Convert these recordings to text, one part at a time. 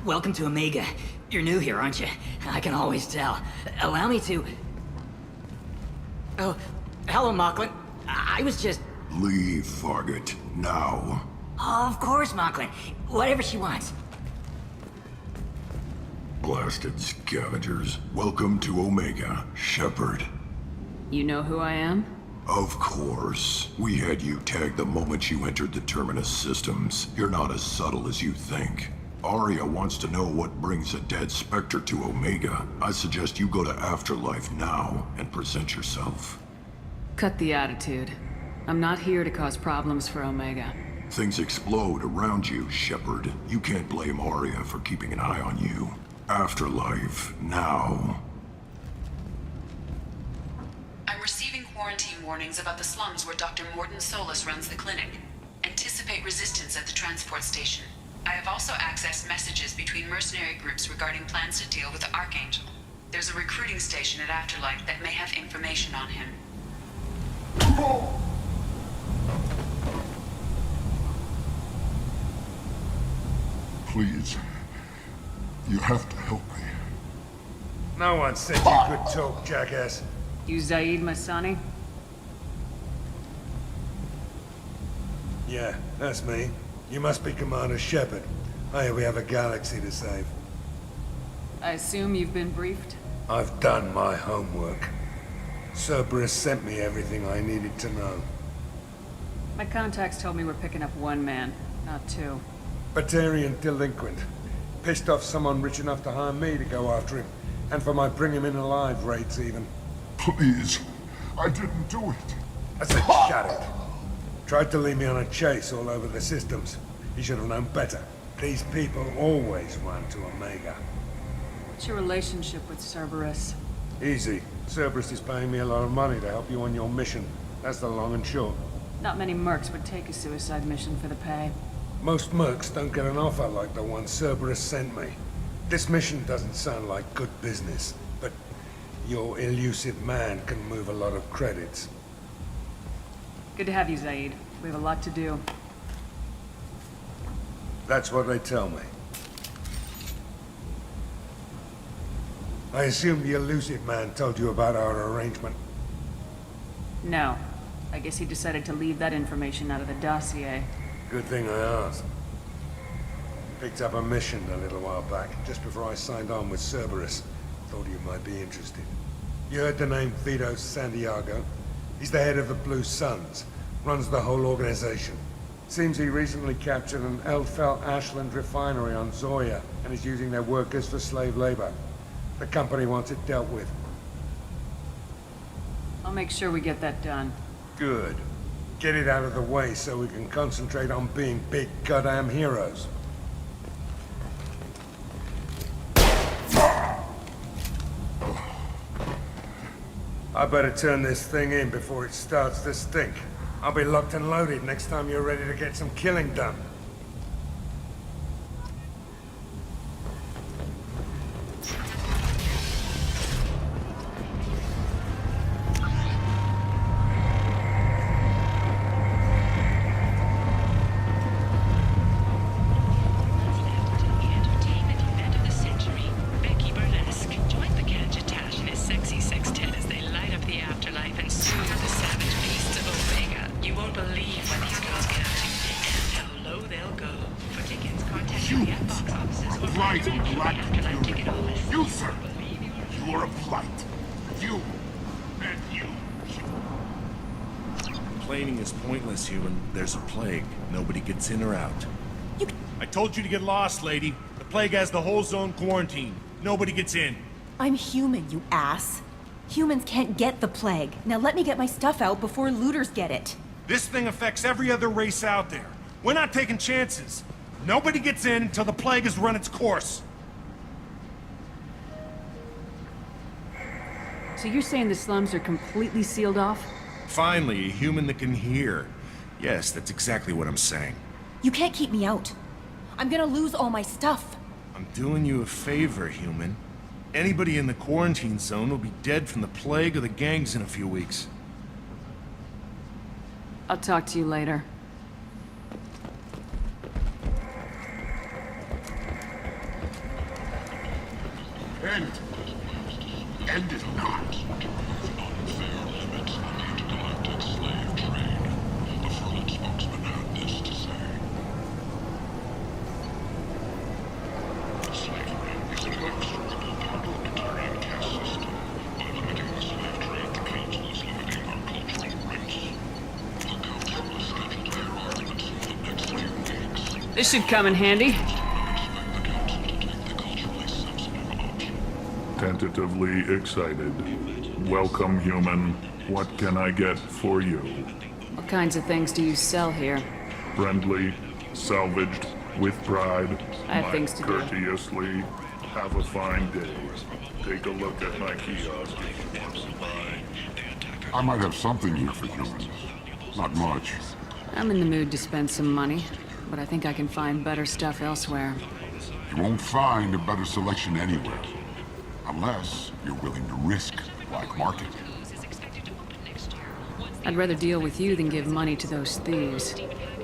Welcome to Omega. You're new here, aren't you? I can always tell. Allow me to... Oh, hello, Mocklin. I was just... Leave, Fargate, now. Oh, of course, Mocklin. Whatever she wants. Blasted scavengers. Welcome to Omega, Shepard. You know who I am? Of course. We had you tagged the moment you entered the Terminus systems. You're not as subtle as you think. Arya wants to know what brings a dead Spectre to Omega. I suggest you go to Afterlife now and present yourself. Cut the attitude. I'm not here to cause problems for Omega. Things explode around you, Shepard. You can't blame Arya for keeping an eye on you. Afterlife, now. I'm receiving quarantine warnings about the slums where Dr. Mordin Solus runs the clinic. Anticipate resistance at the transport station. I have also accessed messages between mercenary groups regarding plans to deal with the Archangel. There's a recruiting station at Afterlife that may have information on him. Please. You have to help me. No one said you could talk, jackass. You Zaid Masani? Yeah, that's me. You must be Commander Shepard. Hey, we have a galaxy to save. I assume you've been briefed? I've done my homework. Cerberus sent me everything I needed to know. My contacts told me we're picking up one man, not two. Batarian delinquent. Pissed off someone rich enough to hire me to go after him. And for my bring him in alive rates even. Please. I didn't do it. I said shut it. Tried to lead me on a chase all over the systems. He should have known better. These people always run to Omega. What's your relationship with Cerberus? Easy. Cerberus is paying me a lot of money to help you on your mission. That's the long and short. Not many mercs would take a suicide mission for the pay. Most mercs don't get an offer like the one Cerberus sent me. This mission doesn't sound like good business, but your elusive man can move a lot of credits. Good to have you, Zaid. We have a lot to do. That's what they tell me. I assume the elusive man told you about our arrangement. No. I guess he decided to leave that information out of the dossier. Good thing I asked. Picked up a mission a little while back, just before I signed on with Cerberus. Thought you might be interested. You heard the name Vito Santiago? He's the head of the Blue Suns. Runs the whole organization. Seems he recently captured an Eldfell Ashland refinery on Zoya and is using their workers for slave labor. The company wants it dealt with. I'll make sure we get that done. Good. Get it out of the way so we can concentrate on being big goddamn heroes. I better turn this thing in before it starts to stink. I'll be locked and loaded next time you're ready to get some killing done. You, sir! You are a blight. You and you. Complaining is pointless here when there's a plague. Nobody gets in or out. I told you to get lost, lady. The plague has the whole zone quarantined. Nobody gets in. I'm human, you ass. Humans can't get the plague. Now let me get my stuff out before looters get it. This thing affects every other race out there. We're not taking chances. Nobody gets in until the plague has run its course. So you're saying the slums are completely sealed off? Finally, a human that can hear. Yes, that's exactly what I'm saying. You can't keep me out. I'm gonna lose all my stuff. I'm doing you a favor, human. Anybody in the quarantine zone will be dead from the plague or the gangs in a few weeks. I'll talk to you later. end. End it not. This should come in handy. Tentatively excited. Welcome, human. What can I get for you? What kinds of things do you sell here? Friendly, salvaged, with pride. I have things to do. Courteously. Have a fine day. Take a look at my kiosk if you want to buy. I might have something here for humans. Not much. I'm in the mood to spend some money, but I think I can find better stuff elsewhere. You won't find a better selection anywhere. Unless you're willing to risk the black market. I'd rather deal with you than give money to those thieves.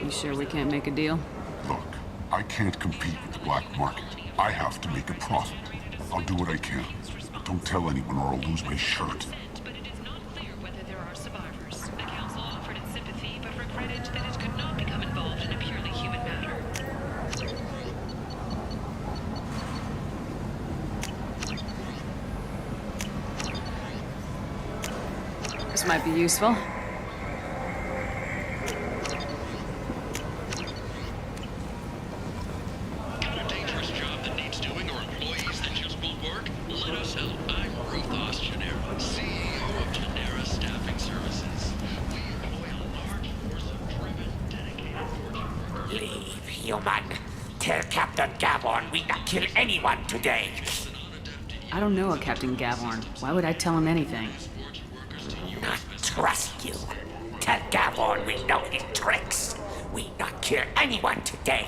You sure we can't make a deal? Look, I can't compete with the black market. I have to make a profit. I'll do what I can. But don't tell anyone or I'll lose my shirt. But it is not clear whether there are survivors. The council offered its sympathy, but regretted that it could not become involved in a purely human matter. This might be useful. Got a dangerous job that needs doing or employees that just won't work? Let us help. I'm Ruthos Genera, CEO of Genera Staffing Services. We employ a large force of driven, dedicated fortune workers. Leave, human. Tell Captain Gavon we not kill anyone today. I don't know a Captain Gavorn. Why would I tell him anything? Not trust you. Tell Gavon we know his tricks. We not kill anyone today.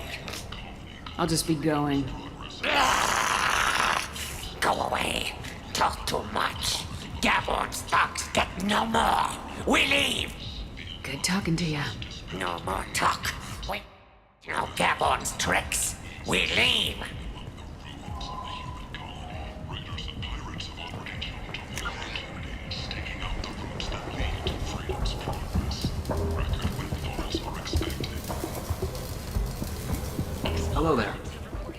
I'll just be going. Go away. Talk too much. Gavon's thugs get no more. We leave. Good talking to you. No more talk. We know Gavon's tricks. We leave. Hello there.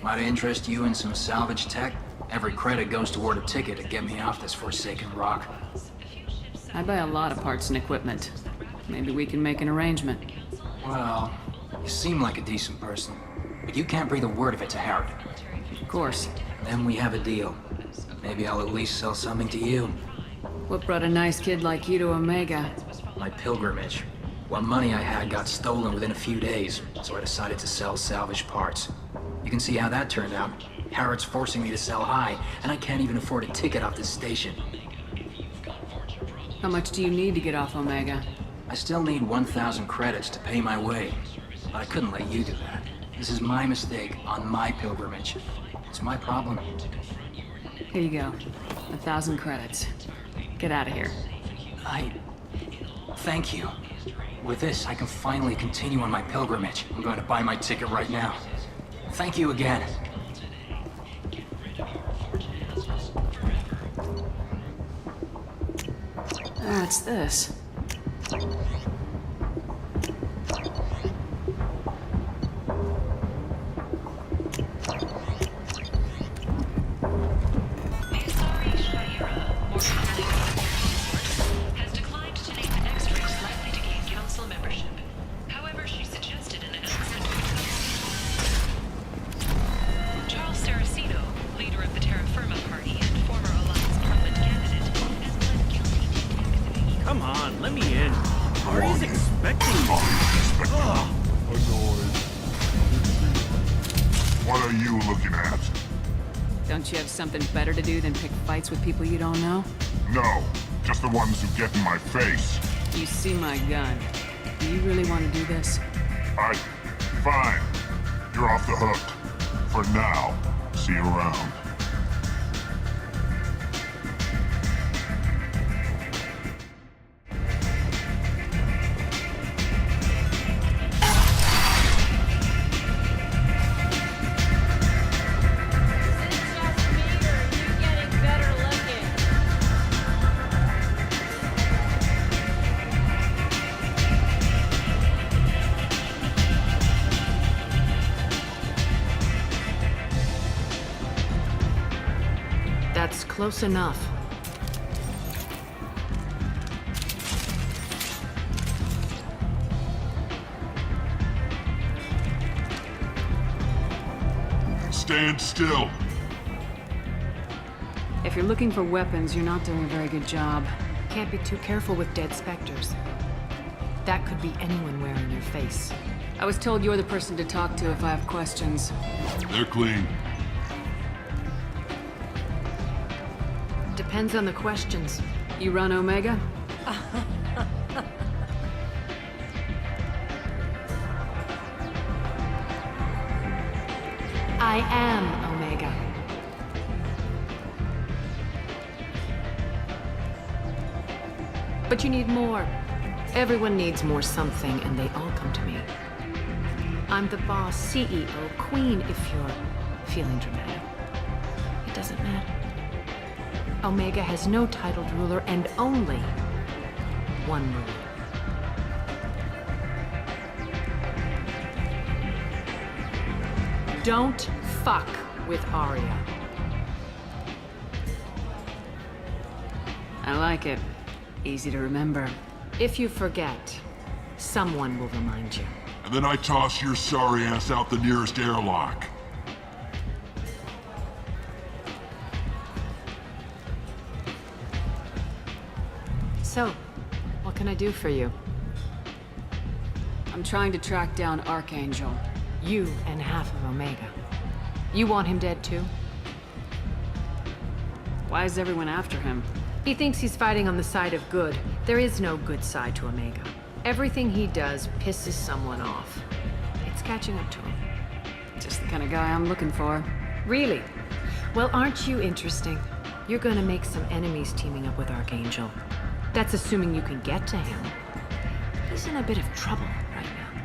Might I interest you in some salvage tech? Every credit goes toward a ticket to get me off this forsaken rock. I buy a lot of parts and equipment. Maybe we can make an arrangement. Well, you seem like a decent person, but you can't breathe a word of it to Harrod. Of course. Then we have a deal. Maybe I'll at least sell something to you. What brought a nice kid like you to Omega? My pilgrimage. What money I had got stolen within a few days, so I decided to sell salvaged parts. You can see how that turned out. Harrod's forcing me to sell high, and I can't even afford a ticket off this station. How much do you need to get off Omega? I still need 1,000 credits to pay my way, but I couldn't let you do that. This is my mistake on my pilgrimage. It's my problem. Here you go. 1,000 credits. Get out of here. Thank you. With this, I can finally continue on my pilgrimage. I'm going to buy my ticket right now. Thank you again. What's this? Has declined to name the next race likely to gain council membership. However, she suggested an announcement. Charles Saraceno, leader of the Terra Firma Party and former Alliance Parliament candidate, has pled guilty to activating. Come on, let me in. Party's expecting me. Annoyed. What are you looking at? Don't you have something better to do than pick fights with people you don't know? No, just the ones who get in my face. You see my gun. Do you really want to do this? Fine. You're off the hook. For now. See you around. Close enough. Stand still. If you're looking for weapons, you're not doing a very good job. Can't be too careful with dead specters. That could be anyone wearing your face. I was told you're the person to talk to if I have questions. They're clean. Depends on the questions. You run Omega? I am Omega. But you need more. Everyone needs more something, and they all come to me. I'm the boss, CEO, queen, if you're feeling dramatic. It doesn't matter. Omega has no titled ruler and only one ruler. Don't fuck with Arya. I like it. Easy to remember. If you forget, someone will remind you. And then I toss your sorry ass out the nearest airlock. So, what can I do for you? I'm trying to track down Archangel. You and half of Omega. You want him dead too? Why is everyone after him? He thinks he's fighting on the side of good. There is no good side to Omega. Everything he does pisses someone off. It's catching up to him. Just the kind of guy I'm looking for. Really? Well, aren't you interesting? You're gonna make some enemies teaming up with Archangel. That's assuming you can get to him. He's in a bit of trouble right now.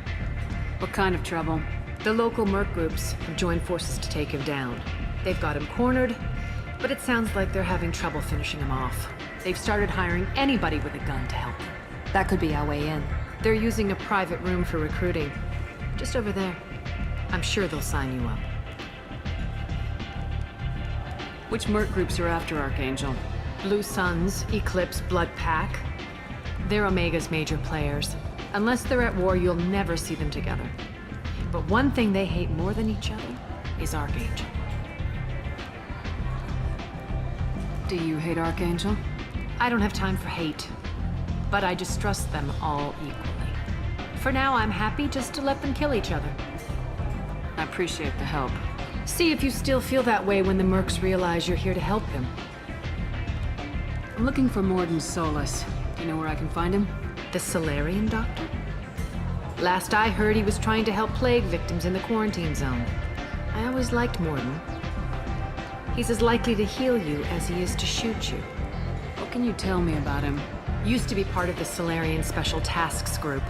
What kind of trouble? The local merc groups have joined forces to take him down. They've got him cornered, but it sounds like they're having trouble finishing him off. They've started hiring anybody with a gun to help them. That could be our way in. They're using a private room for recruiting. Just over there. I'm sure they'll sign you up. Which merc groups are after Archangel? Blue Suns, Eclipse, Blood Pack. They're Omega's major players. Unless they're at war, you'll never see them together. But one thing they hate more than each other is Archangel. Do you hate Archangel? I don't have time for hate, but I distrust them all equally. For now, I'm happy just to let them kill each other. I appreciate the help. See if you still feel that way when the mercs realize you're here to help them. I'm looking for Mordin Solus. Do you know where I can find him? The Solarian doctor? Last I heard, he was trying to help plague victims in the quarantine zone. I always liked Mordin. He's as likely to heal you as he is to shoot you. What can you tell me about him? Used to be part of the Solarian Special Tasks Group.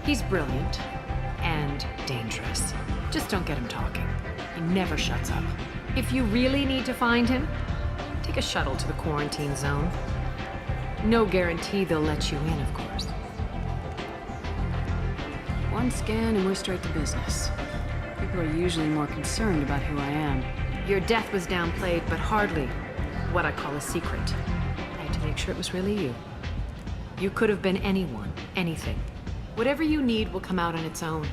He's brilliant and dangerous. Just don't get him talking. He never shuts up. If you really need to find him, take a shuttle to the quarantine zone. No guarantee they'll let you in, of course. One scan and we're straight to business. People are usually more concerned about who I am. Your death was downplayed, but hardly what I call a secret. I had to make sure it was really you. You could have been anyone, anything. Whatever you need will come out on its own.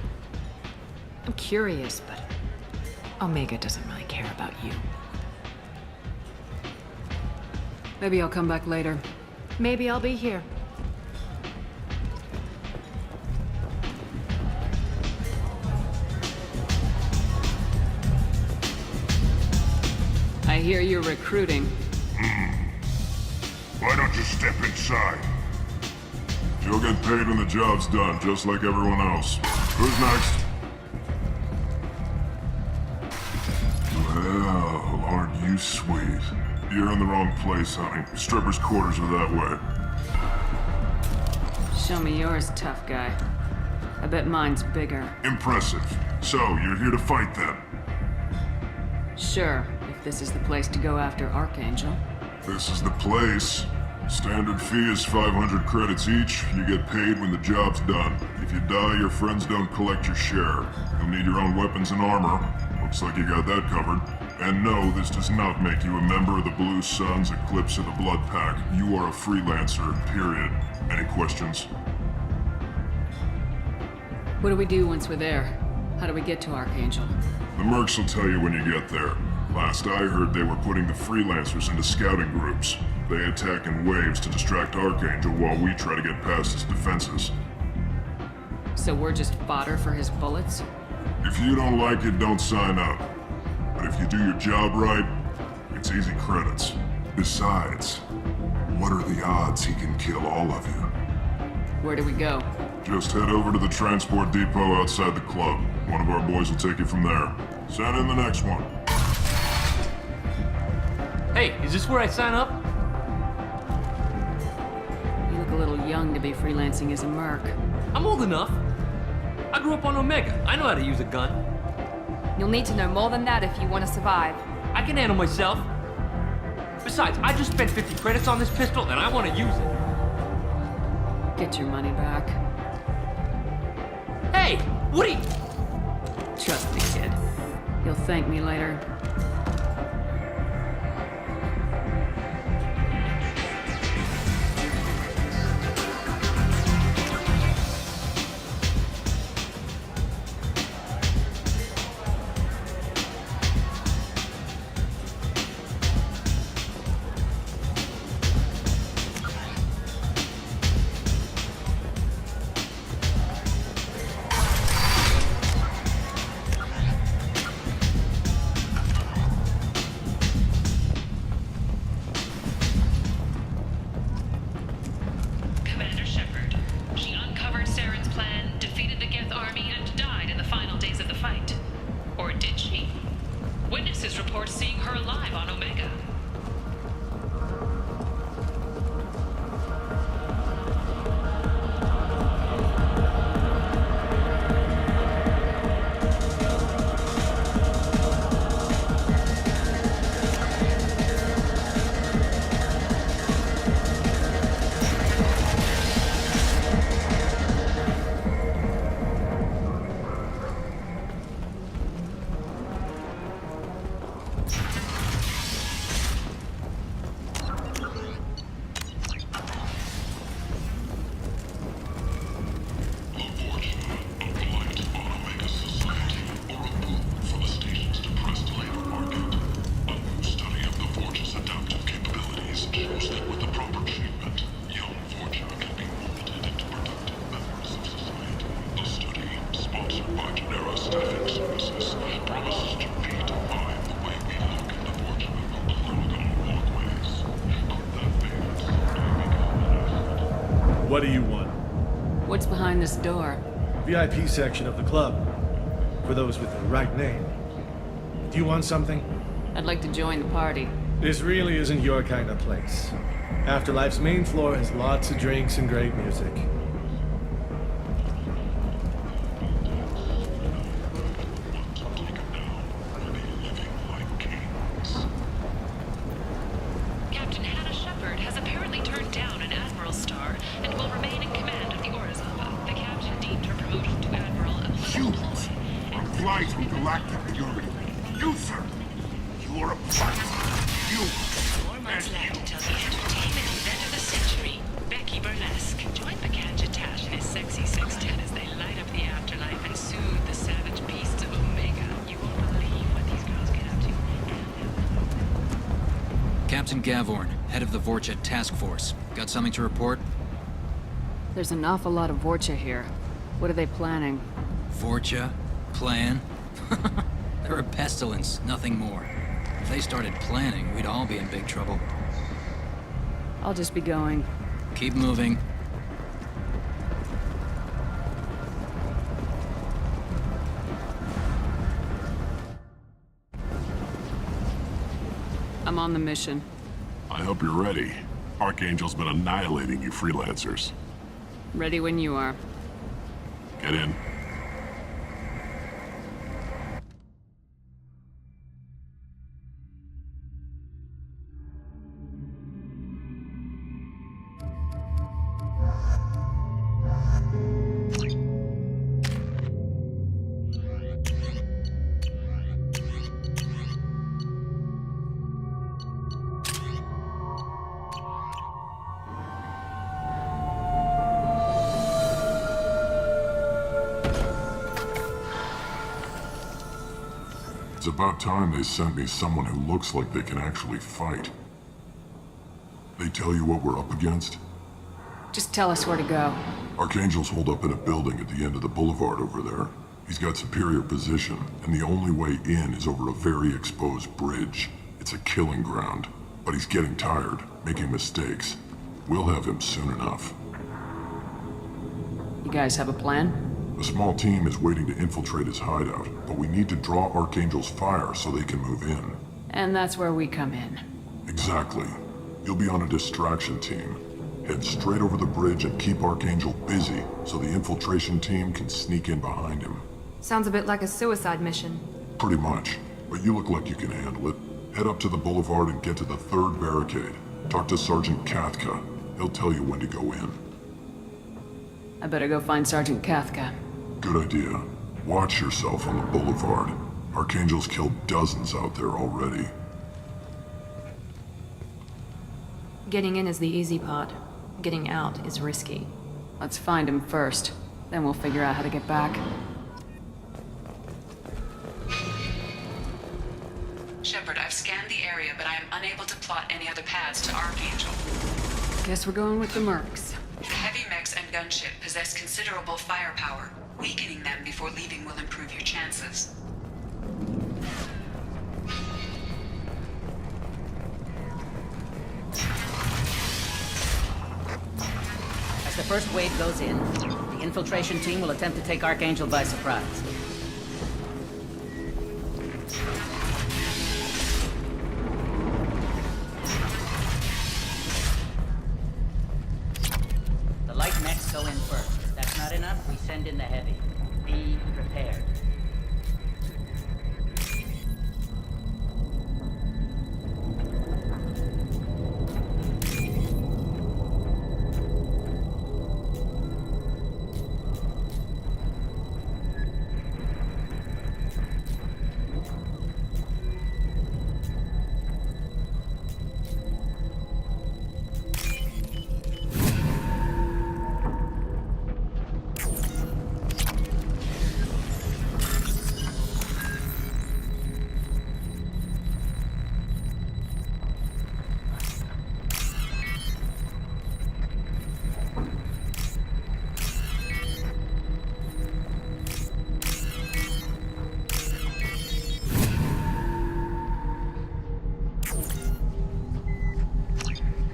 I'm curious, but Omega doesn't really care about you. Maybe I'll come back later. Maybe I'll be here. I hear you're recruiting. Why don't you step inside? You'll get paid when the job's done, just like everyone else. Who's next? Well, aren't you sweet? You're in the wrong place, honey. Strippers' quarters are that way. Show me yours, tough guy. I bet mine's bigger. Impressive. So, you're here to fight then? Sure, if this is the place to go after Archangel. This is the place. Standard fee is 500 credits each. You get paid when the job's done. If you die, your friends don't collect your share. You'll need your own weapons and armor. Looks like you got that covered. And no, this does not make you a member of the Blue Suns, Eclipse, or the Blood Pack. You are a freelancer, period. Any questions? What do we do once we're there? How do we get to Archangel? The mercs will tell you when you get there. Last I heard, they were putting the freelancers into scouting groups. They attack in waves to distract Archangel while we try to get past his defenses. So we're just fodder for his bullets? If you don't like it, don't sign up. But if you do your job right, it's easy credits. Besides, what are the odds he can kill all of you? Where do we go? Just head over to the transport depot outside the club. One of our boys will take you from there. Send in the next one. Hey, is this where I sign up? You look a little young to be freelancing as a merc. I'm old enough. I grew up on Omega. I know how to use a gun. You'll need to know more than that if you want to survive. I can handle myself. Besides, I just spent 50 credits on this pistol and I want to use it. Get your money back. Hey, what are you... Trust me, kid. You'll thank me later. What do you want? What's behind this door? VIP section of the club. For those with the right name. Do you want something? I'd like to join the party. This really isn't your kind of place. Afterlife's main floor has lots of drinks and great music. Captain Hannah Shepard has apparently turned down an admiral's star and will remain in command of the Orizaba. The captain deemed her promotion to admiral a Humans are flies from galactic purity. You, sir, you are a platform. You. 4 months left until the entertainment event of the century, Becky Burlesque. Join Package Tash and his sexy sextet as they light up the afterlife and soothe the savage beasts of Omega. You won't believe what these girls get up to. Captain Gavorn, head of the Vorcha Task Force. Got something to report? There's an awful lot of Vorcha here. What are they planning? Vorcha? Plan? They're a pestilence, nothing more. If they started planning, we'd all be in big trouble. I'll just be going. Keep moving. I'm on the mission. I hope you're ready. Archangel's been annihilating you freelancers. Ready when you are. Get in. It's about time they sent me someone who looks like they can actually fight. They tell you what we're up against? Just tell us where to go. Archangel's holed up in a building at the end of the boulevard over there. He's got superior position, and the only way in is over a very exposed bridge. It's a killing ground, but he's getting tired, making mistakes. We'll have him soon enough. You guys have a plan? A small team is waiting to infiltrate his hideout, but we need to draw Archangel's fire so they can move in. And that's where we come in. Exactly. You'll be on a distraction team. Head straight over the bridge and keep Archangel busy so the infiltration team can sneak in behind him. Sounds a bit like a suicide mission. Pretty much, but you look like you can handle it. Head up to the boulevard and get to the 3rd barricade. Talk to Sergeant Kathka. He'll tell you when to go in. I better go find Sergeant Kathka. Good idea. Watch yourself on the boulevard. Archangel's killed dozens out there already. Getting in is the easy part. Getting out is risky. Let's find him first. Then we'll figure out how to get back. Shepard, I've scanned the area, but I am unable to plot any other paths to Archangel. Guess we're going with the mercs. The heavy mechs and gunship possess considerable firepower. Weakening them before leaving will improve your chances. As the first wave goes in, the infiltration team will attempt to take Archangel by surprise. The light mechs go in first. If that's not enough, we send in the heavy. Be prepared.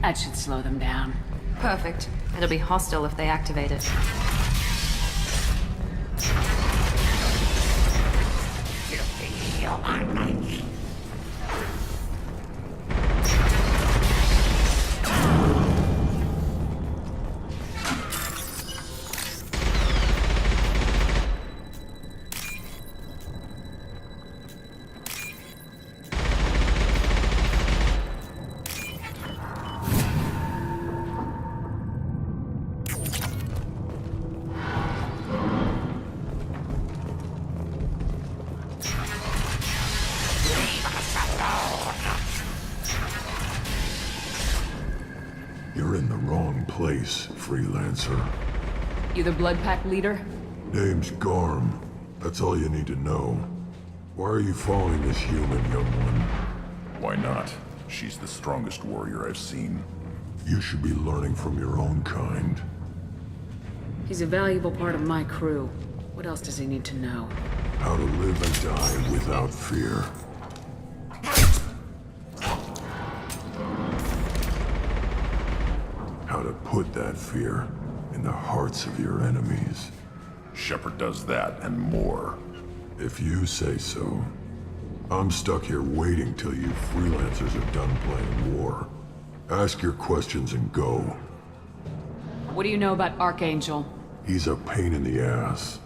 That should slow them down. Perfect. It'll be hostile if they activate it. You're in the wrong place, freelancer. You the Blood Pack leader? Name's Garm. That's all you need to know. Why are you following this human, young one? Why not? She's the strongest warrior I've seen. You should be learning from your own kind. He's a valuable part of my crew. What else does he need to know? How to live and die without fear. How to put that fear in the hearts of your enemies. Shepard does that and more. If you say so. I'm stuck here waiting till you freelancers are done playing war. Ask your questions and go. What do you know about Archangel? He's a pain in the ass.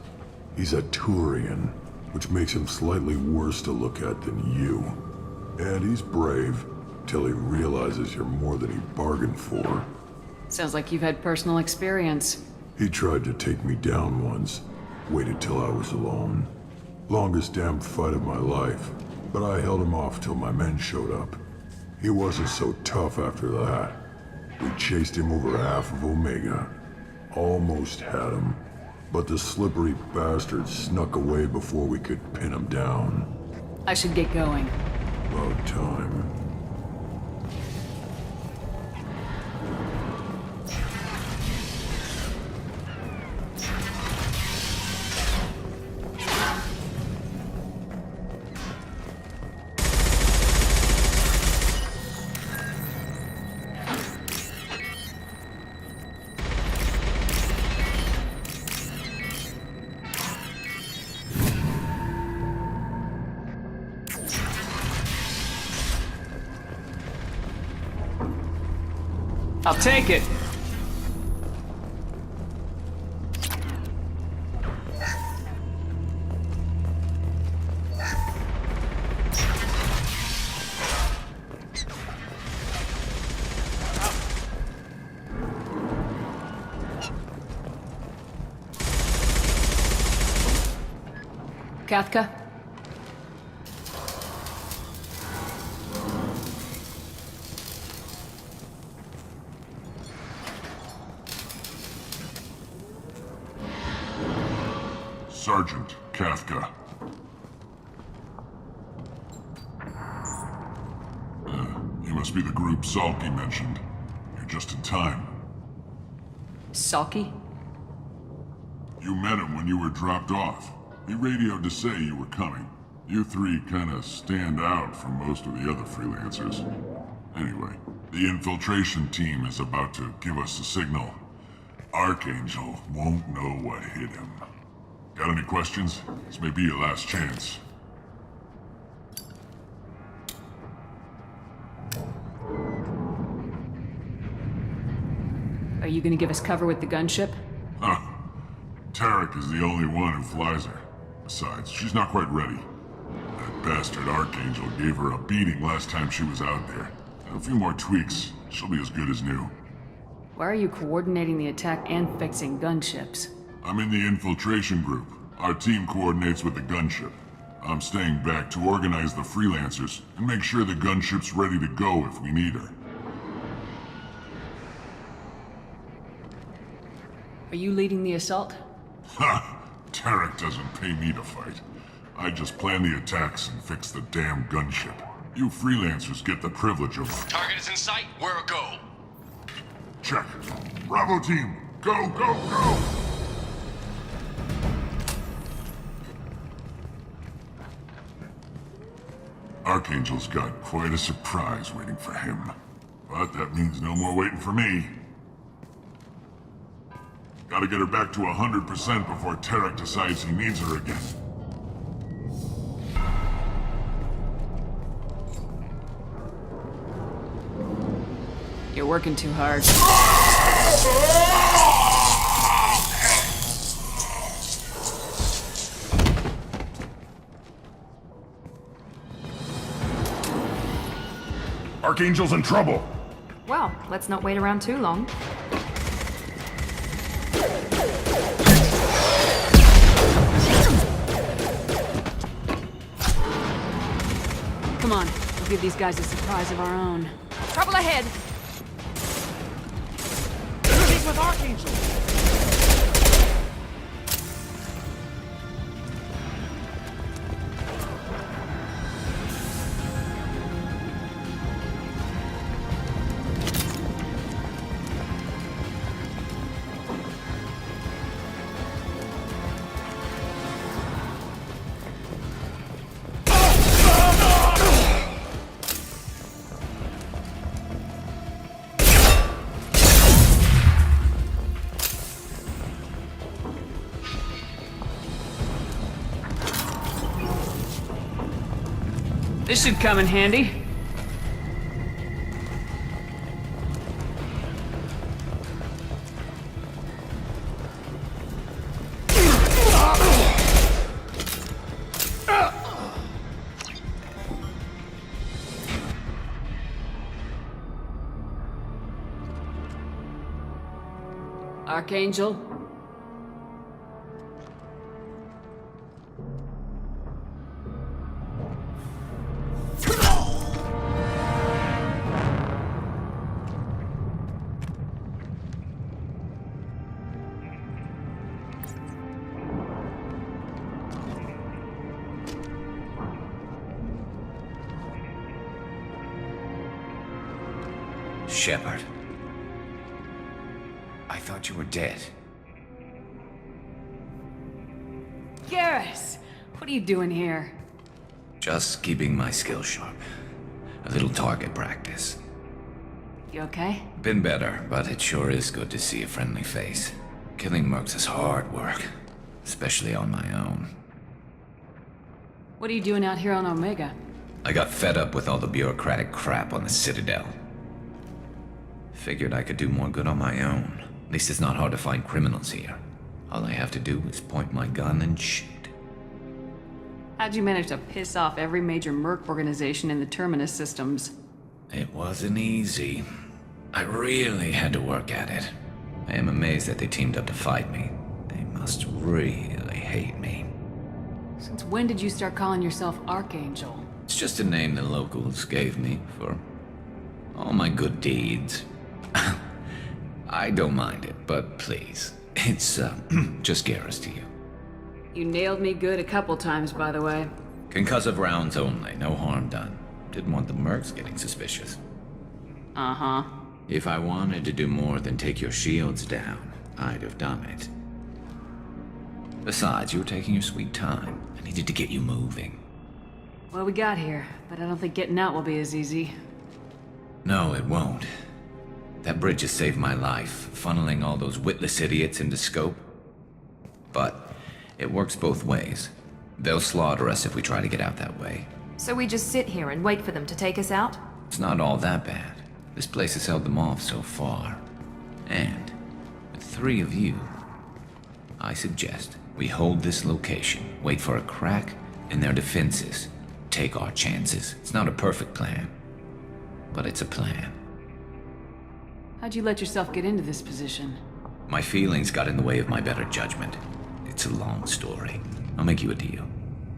He's a Turian, which makes him slightly worse to look at than you. And he's brave, till he realizes you're more than he bargained for. Sounds like you've had personal experience. He tried to take me down once. Waited till I was alone. Longest damn fight of my life. But I held him off till my men showed up. He wasn't so tough after that. We chased him over half of Omega. Almost had him. But the slippery bastard snuck away before we could pin him down. I should get going. About time. I'll take it. Kafka? Sergeant Kafka. You must be the group Salky mentioned. You're just in time. Saki? You met him when you were dropped off. He radioed to say you were coming. You three kinda stand out from most of the other freelancers. Anyway, the infiltration team is about to give us a signal. Archangel won't know what hit him. Got any questions? This may be your last chance. Are you gonna give us cover with the gunship? Huh. Tarek is the only one who flies her. Besides, she's not quite ready. That bastard Archangel gave her a beating last time she was out there. A few more tweaks, she'll be as good as new. Why are you coordinating the attack and fixing gunships? I'm in the infiltration group. Our team coordinates with the gunship. I'm staying back to organize the freelancers and make sure the gunship's ready to go if we need her. Are you leading the assault? Ha! Tarek doesn't pay me to fight. I just plan the attacks and fix the damn gunship. You freelancers get the privilege of... Target is in sight. Where go? Check. Bravo team, go, go, go! Archangel's got quite a surprise waiting for him. But that means no more waiting for me. Gotta get her back to 100% before Tarek decides he needs her again. You're working too hard. Archangel's in trouble! Well, let's not wait around too long. Come on, we'll give these guys a surprise of our own. Trouble ahead! Moving with Archangel! This should come in handy. Archangel? Shepard. I thought you were dead. Garrus! What are you doing here? Just keeping my skills sharp. A little target practice. You okay? Been better, but it sure is good to see a friendly face. Killing mercs is hard work, especially on my own. What are you doing out here on Omega? I got fed up with all the bureaucratic crap on the Citadel. Figured I could do more good on my own. At least it's not hard to find criminals here. All I have to do is point my gun and shoot. How'd you manage to piss off every major merc organization in the Terminus systems? It wasn't easy. I really had to work at it. I am amazed that they teamed up to fight me. They must really hate me. Since when did you start calling yourself Archangel? It's just a name the locals gave me for all my good deeds. I don't mind it, but please, it's just Garrus to you. You nailed me good a couple times, by the way. Concussive rounds only, no harm done. Didn't want the mercs getting suspicious. Uh-huh. If I wanted to do more than take your shields down, I'd have done it. Besides, you were taking your sweet time. I needed to get you moving. Well, we got here, but I don't think getting out will be as easy. No, it won't. That bridge has saved my life, funneling all those witless idiots into scope. But it works both ways. They'll slaughter us if we try to get out that way. So we just sit here and wait for them to take us out? It's not all that bad. This place has held them off so far. And with 3 of you, I suggest we hold this location, wait for a crack in their defenses, take our chances. It's not a perfect plan, but it's a plan. How'd you let yourself get into this position? My feelings got in the way of my better judgment. It's a long story. I'll make you a deal.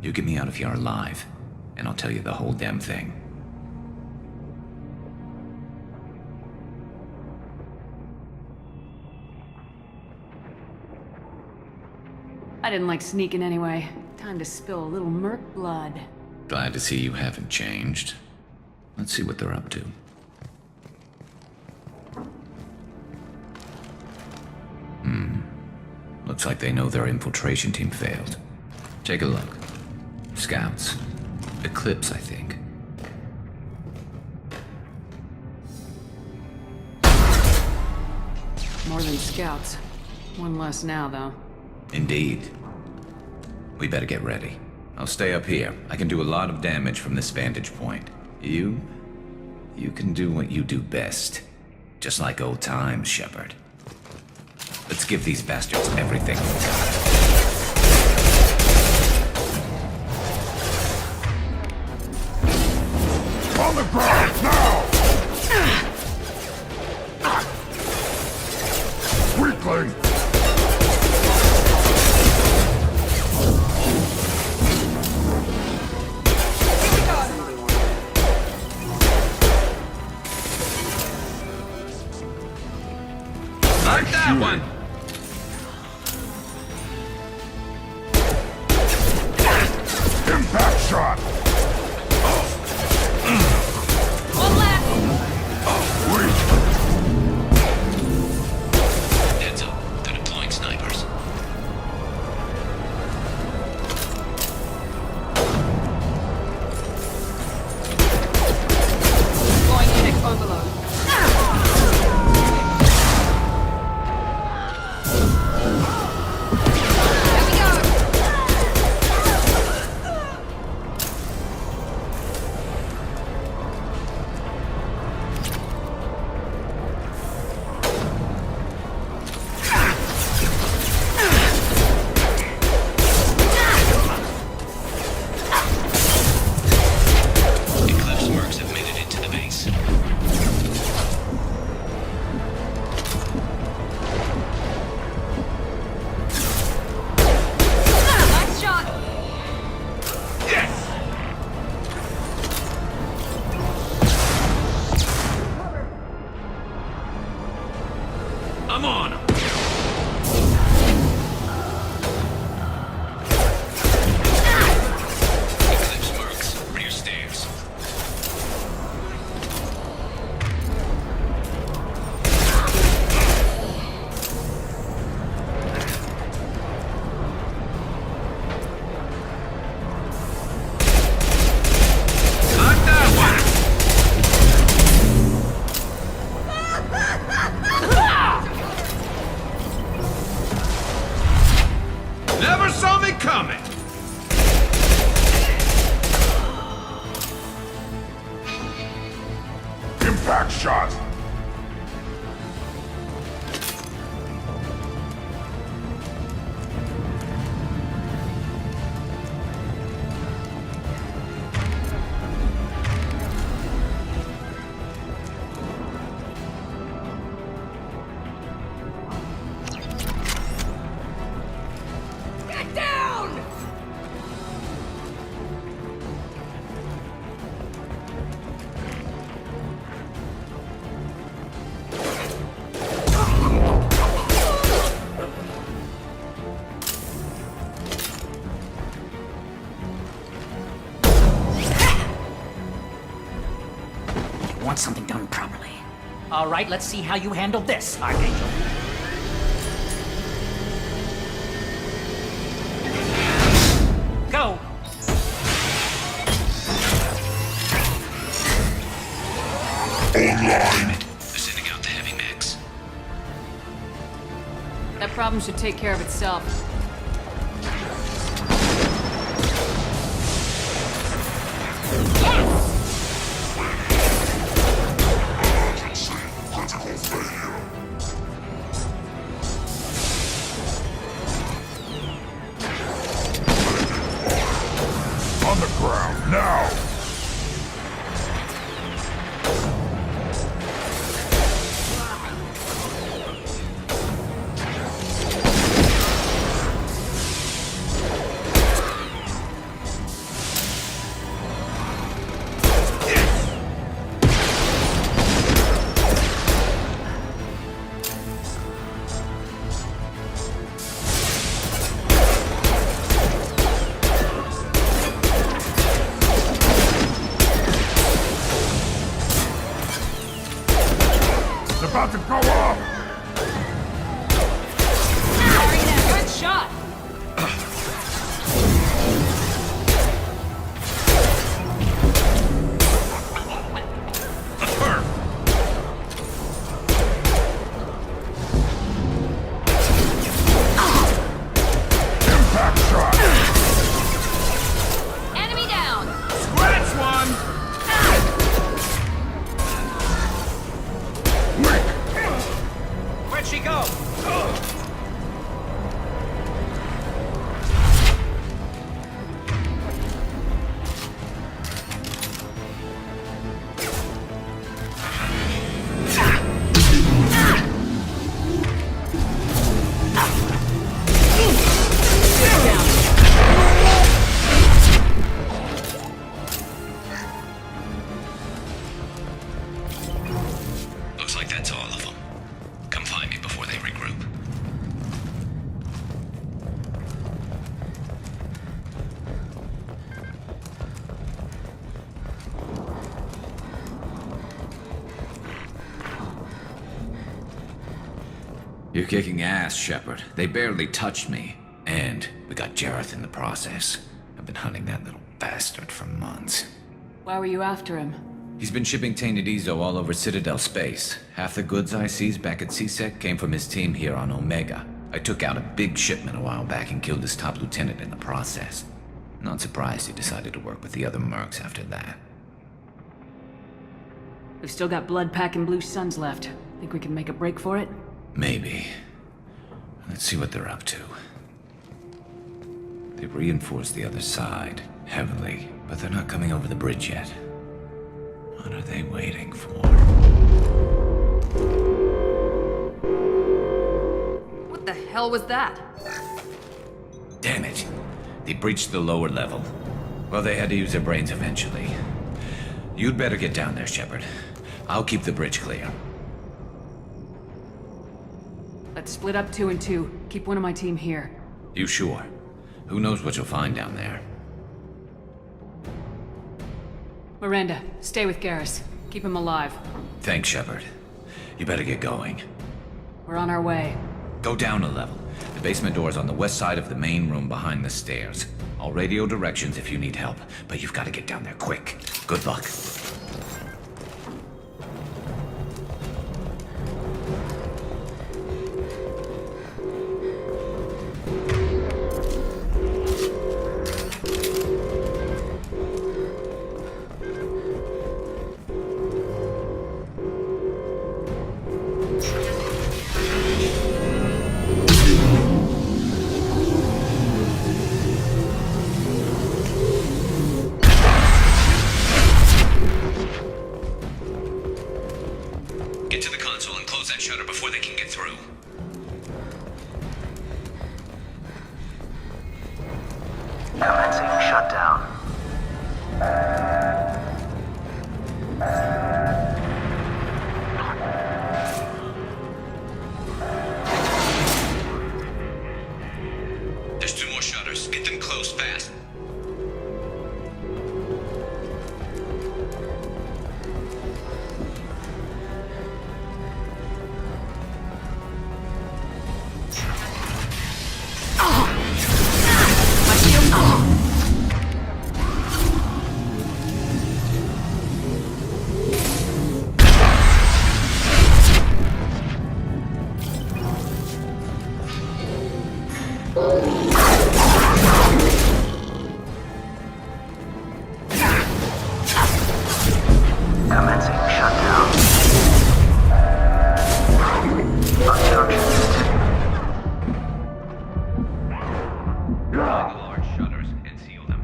You get me out of here alive, and I'll tell you the whole damn thing. I didn't like sneaking anyway. Time to spill a little merc blood. Glad to see you haven't changed. Let's see what they're up to. Looks like they know their infiltration team failed. Take a look. Scouts. Eclipse, I think. More than scouts. One less now, though. Indeed. We better get ready. I'll stay up here. I can do a lot of damage from this vantage point. You can do what you do best. Just like old times, Shepard. Let's give these bastards everything we got. On the ground, now! Weakling! Like that one! Impact shot! One left! Heads up. They're deploying snipers. Going in at overload. I'm on 'em. Eclipse mercs, rear stairs. All right, let's see how you handle this, Archangel. Go! Online. They're sending out the heavy mix. That problem should take care of itself. On the ground, now! About to go off! Good shot! Impact shot! Enemy down! Scratch one! Where'd she go? Looks like that's all of them. Come find me before they regroup. You're kicking ass, Shepard. They barely touched me. And we got Jareth in the process. I've been hunting that little bastard for months. Why were you after him? He's been shipping tainted Ezo all over Citadel space. Half the goods I seized back at CSEC came from his team here on Omega. I took out a big shipment a while back and killed his top lieutenant in the process. Not surprised he decided to work with the other mercs after that. We've still got blood pack and blue suns left. Think we can make a break for it? Maybe. Let's see what they're up to. They've reinforced the other side, heavily, but they're not coming over the bridge yet. What are they waiting for? What the hell was that? Damn it. They breached the lower level. Well, they had to use their brains eventually. You'd better get down there, Shepard. I'll keep the bridge clear. Let's split up 2 and 2. Keep one of my team here. You sure? Who knows what you'll find down there? Miranda, stay with Garrus. Keep him alive. Thanks, Shepard. You better get going. We're on our way. Go down a level. The basement door's on the west side of the main room behind the stairs. I'll radio directions if you need help, but you've got to get down there quick. Good luck. Get to the console and close that shutter before they can get through. Commencing shutdown. There's 2 more shutters. Get them closed fast. Commencing shutdown. Obstruction detected. Find the large shutters and seal them.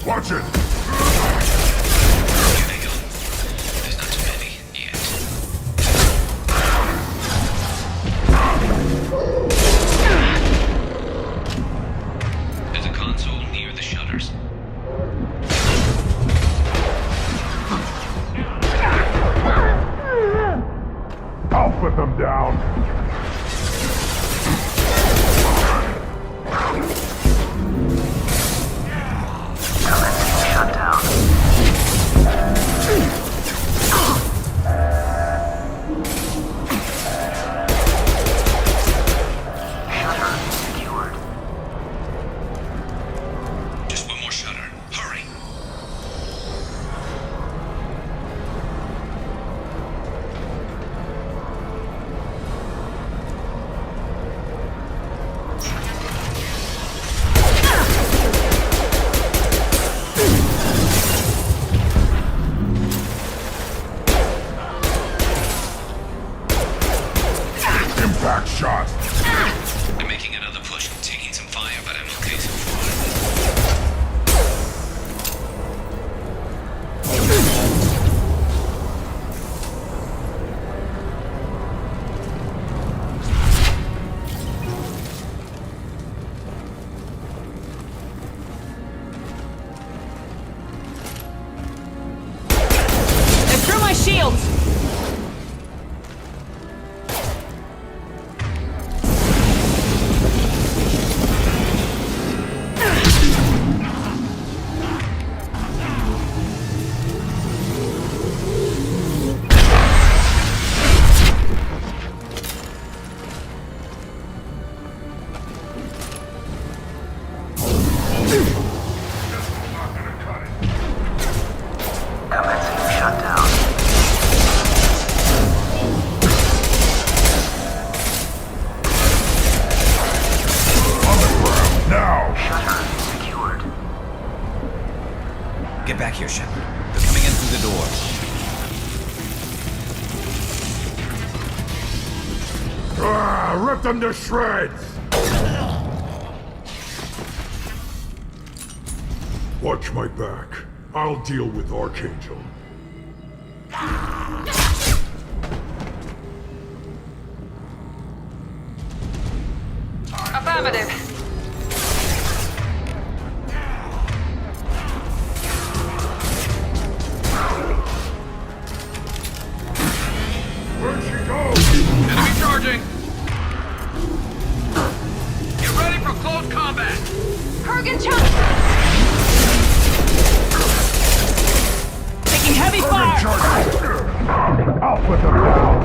Watch it! There's not too many yet. There's a console near the shutters. I'll put them down. Shutdown. Shutter secured. Just one more shutter. Hurry. Impact shot. I'm making another push. Taking some fire, but I'm okay so far. They threw my shields! Commencing shutdown. On the ground, now! Shutter secured. Get back here, Shepard. They're coming in through the door. Rip them to shreds! Watch my back. I'll deal with Archangel. Affirmative. Where'd she go? Enemy charging! Get ready for close combat! Kurgan Chunk! Taking heavy fire! I'll put them down!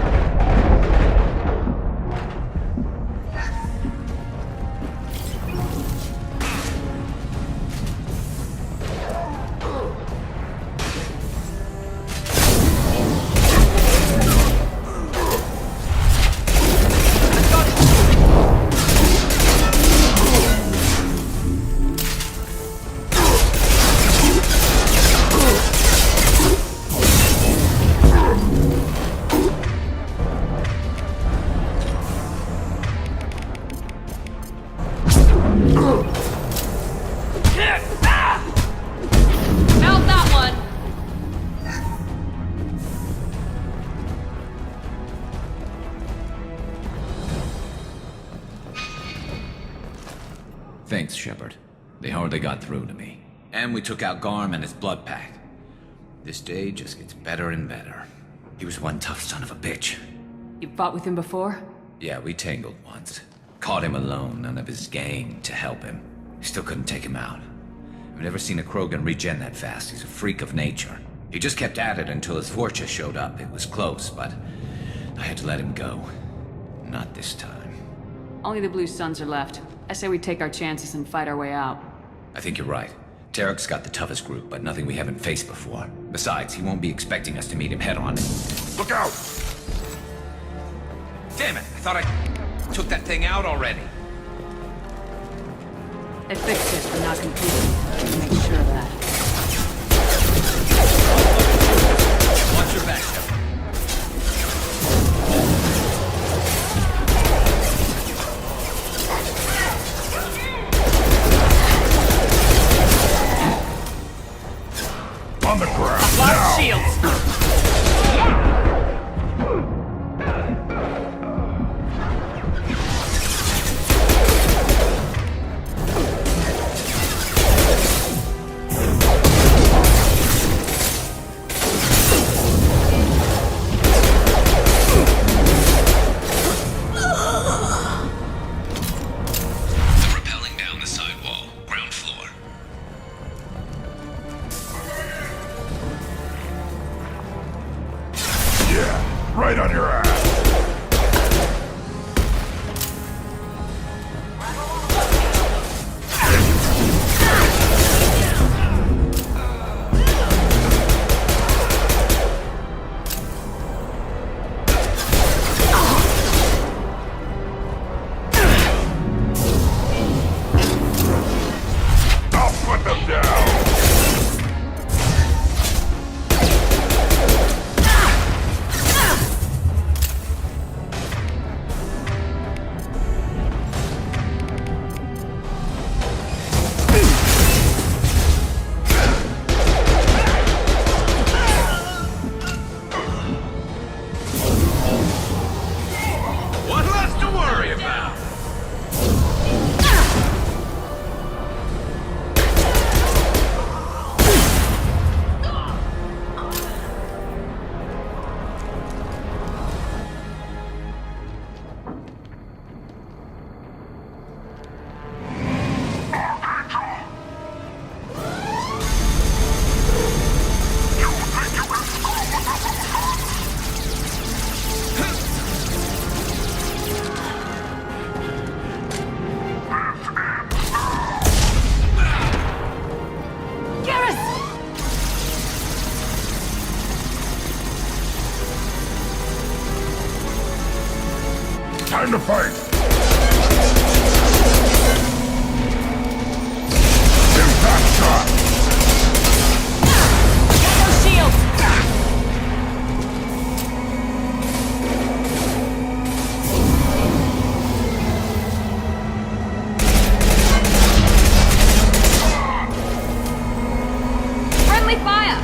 Thanks, Shepard. They hardly got through to me. And we took out Garm and his blood pack. This day just gets better and better. He was one tough son of a bitch. You fought with him before? Yeah, we tangled once. Caught him alone, none of his gang to help him. Still couldn't take him out. I've never seen a Krogan regen that fast. He's a freak of nature. He just kept at it until his Fortress showed up. It was close, but I had to let him go. Not this time. Only the Blue Suns are left. I say we take our chances and fight our way out. I think you're right. Tarek's got the toughest group, but nothing we haven't faced before. Besides, he won't be expecting us to meet him head-on. Look out! Damn it! I thought I took that thing out already. They fixed it, but not completely. Make sure of that. Watch your back, Shepard. On the ground, Lock now! shields! Rappelling down the side wall, ground floor. Yeah, right on your ass! I'll put them down! What left to worry about? Garrus! Time to fight! Impact shot! Get those shields! Friendly fire!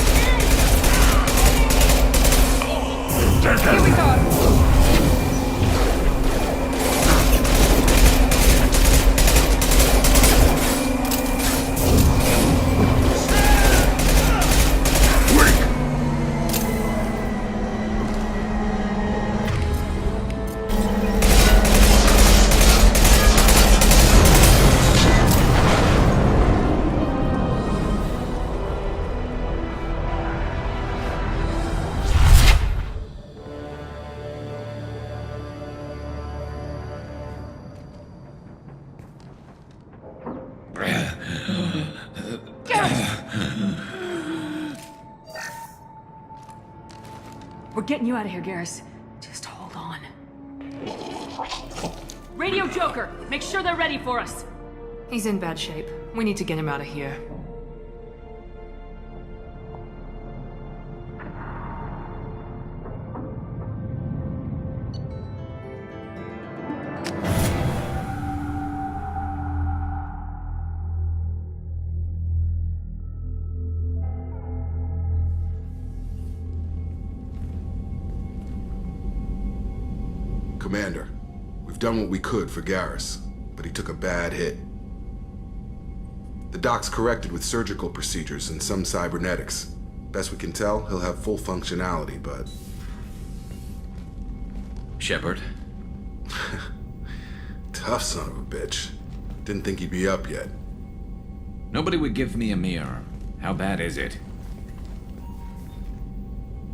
Take Here we it! go! We're getting you out of here, Garrus. Just hold on. Radio Joker! Make sure they're ready for us! He's in bad shape. We need to get him out of here. Commander, we've done what we could for Garrus, but he took a bad hit. The doc's corrected with surgical procedures and some cybernetics. Best we can tell, he'll have full functionality, but... Shepard? Tough son of a bitch. Didn't think he'd be up yet. Nobody would give me a mirror. How bad is it?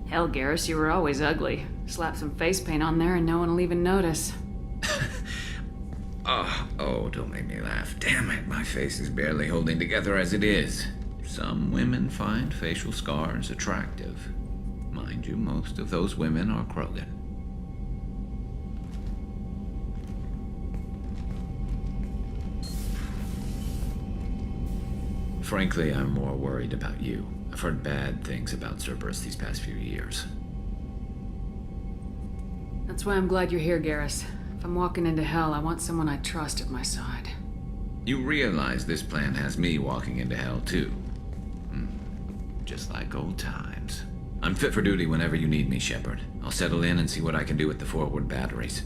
Hell, Garrus, you were always ugly. Slap some face paint on there and no one will even notice. Oh, don't make me laugh. Damn it, my face is barely holding together as it is. Some women find facial scars attractive. Mind you, most of those women are Krogan. Frankly, I'm more worried about you. I've heard bad things about Cerberus these past few years. That's why I'm glad you're here, Garrus. If I'm walking into hell, I want someone I trust at my side. You realize this plan has me walking into hell, too. Just like old times. I'm fit for duty whenever you need me, Shepard. I'll settle in and see what I can do with the forward batteries.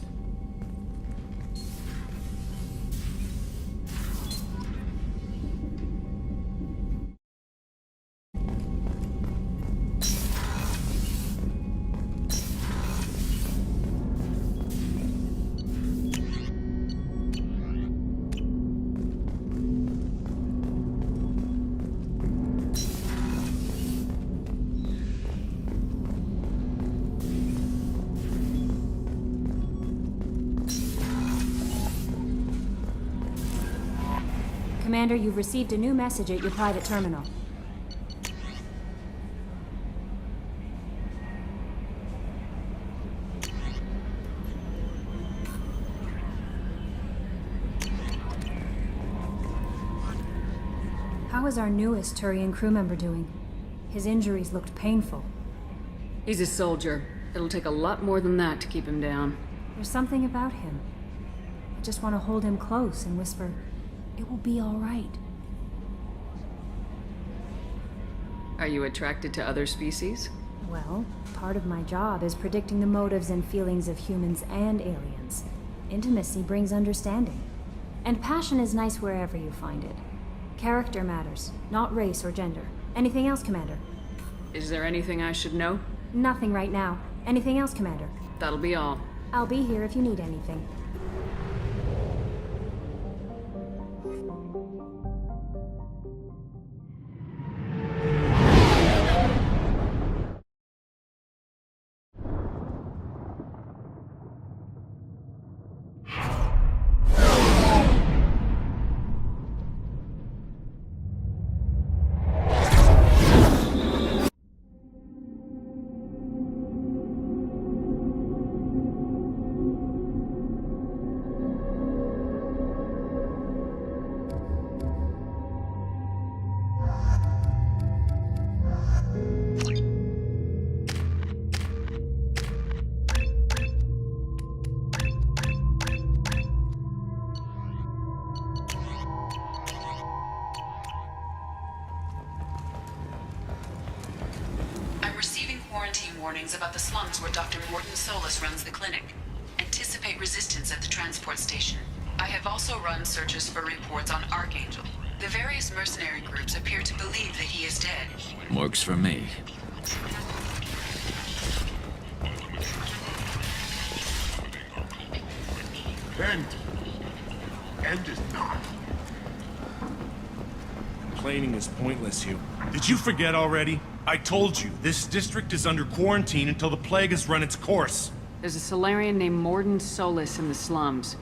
Commander, you've received a new message at your private terminal. How is our newest Turian crew member doing? His injuries looked painful. He's a soldier. It'll take a lot more than that to keep him down. There's something about him. I just want to hold him close and whisper, "It will be all right." Are you attracted to other species? Well, part of my job is predicting the motives and feelings of humans and aliens. Intimacy brings understanding. And passion is nice wherever you find it. Character matters, not race or gender. Anything else, Commander? Is there anything I should know? Nothing right now. Anything else, Commander? That'll be all. I'll be here if you need anything. Warnings about the slums where Dr. Mordin Solus runs the clinic. Anticipate resistance at the transport station. I have also run searches for reports on Archangel. The various mercenary groups appear to believe that he is dead. Works for me. End is not. Complaining is pointless, you. Did you forget already? I told you, this district is under quarantine until the plague has run its course. There's a Solarian named Mordin Solus in the slums.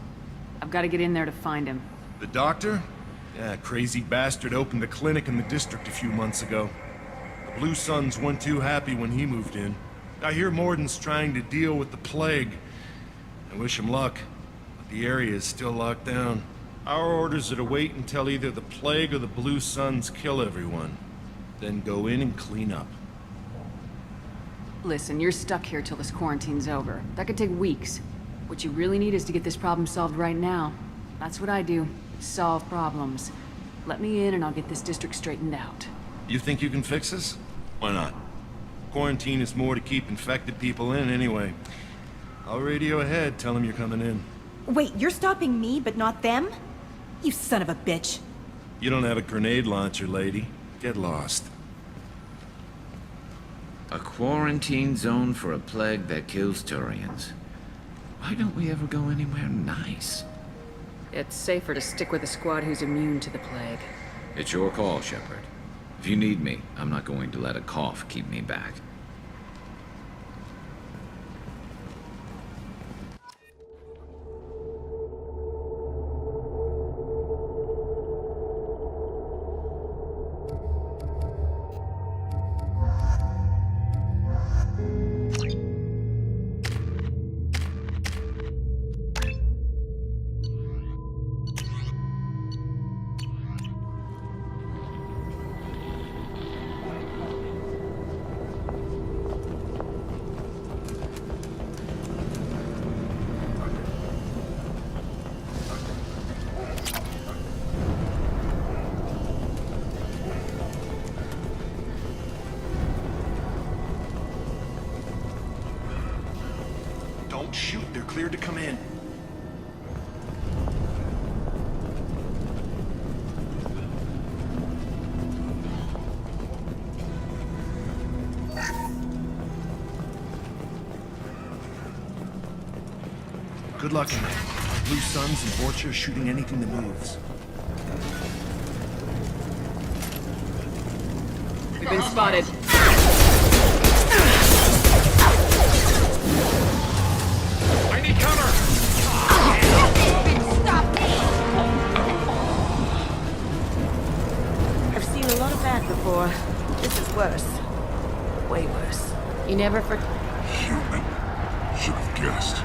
I've got to get in there to find him. The doctor? Yeah, crazy bastard opened a clinic in the district a few months ago. The Blue Suns weren't too happy when he moved in. I hear Mordin's trying to deal with the plague. I wish him luck, but the area is still locked down. Our orders are to wait until either the plague or the Blue Suns kill everyone. Then go in and clean up. Listen, you're stuck here till this quarantine's over. That could take weeks. What you really need is to get this problem solved right now. That's what I do. Solve problems. Let me in and I'll get this district straightened out. You think you can fix this? Why not? Quarantine is more to keep infected people in anyway. I'll radio ahead, tell them you're coming in. Wait, you're stopping me, but not them? You son of a bitch. You don't have a grenade launcher, lady. Get lost. A quarantine zone for a plague that kills Turians. Why don't we ever go anywhere nice? It's safer to stick with a squad who's immune to the plague. It's your call, Shepard. If you need me, I'm not going to let a cough keep me back. Don't shoot, they're cleared to come in. Good luck in there. Blue Suns and Vorcha are shooting anything that moves. We've been spotted. I need cover! I've seen a lot of that before. This is worse. Way worse. You never for... Human. Should have guessed.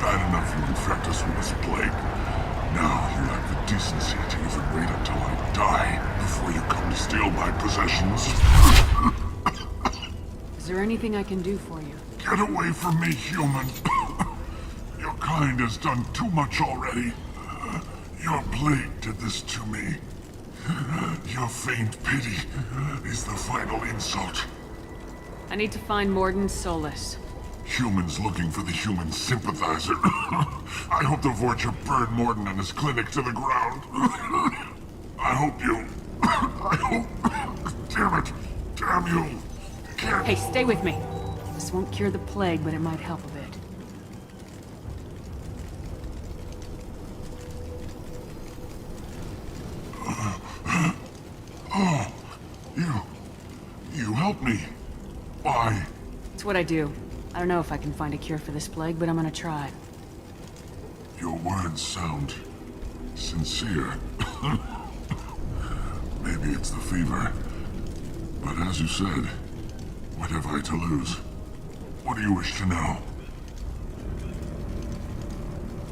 Bad enough you infect us with this plague. Now you have the decency to even wait until I die before you come to steal my possessions. Is there anything I can do for you? Get away from me, human. Your kind has done too much already. Your plague did this to me. Your faint pity is the final insult. I need to find Mordin Solus. Humans looking for the human sympathizer. I hope the Vorcha burned Mordin and his clinic to the ground. I hope you... I hope... Damn it! Damn you! Can't... Hey, stay with me. This won't cure the plague, but it might help a bit. Oh, you helped me. Why? It's what I do. I don't know if I can find a cure for this plague, but I'm gonna try. Your words sound sincere. Maybe it's the fever. But as you said, what have I to lose? What do you wish to know?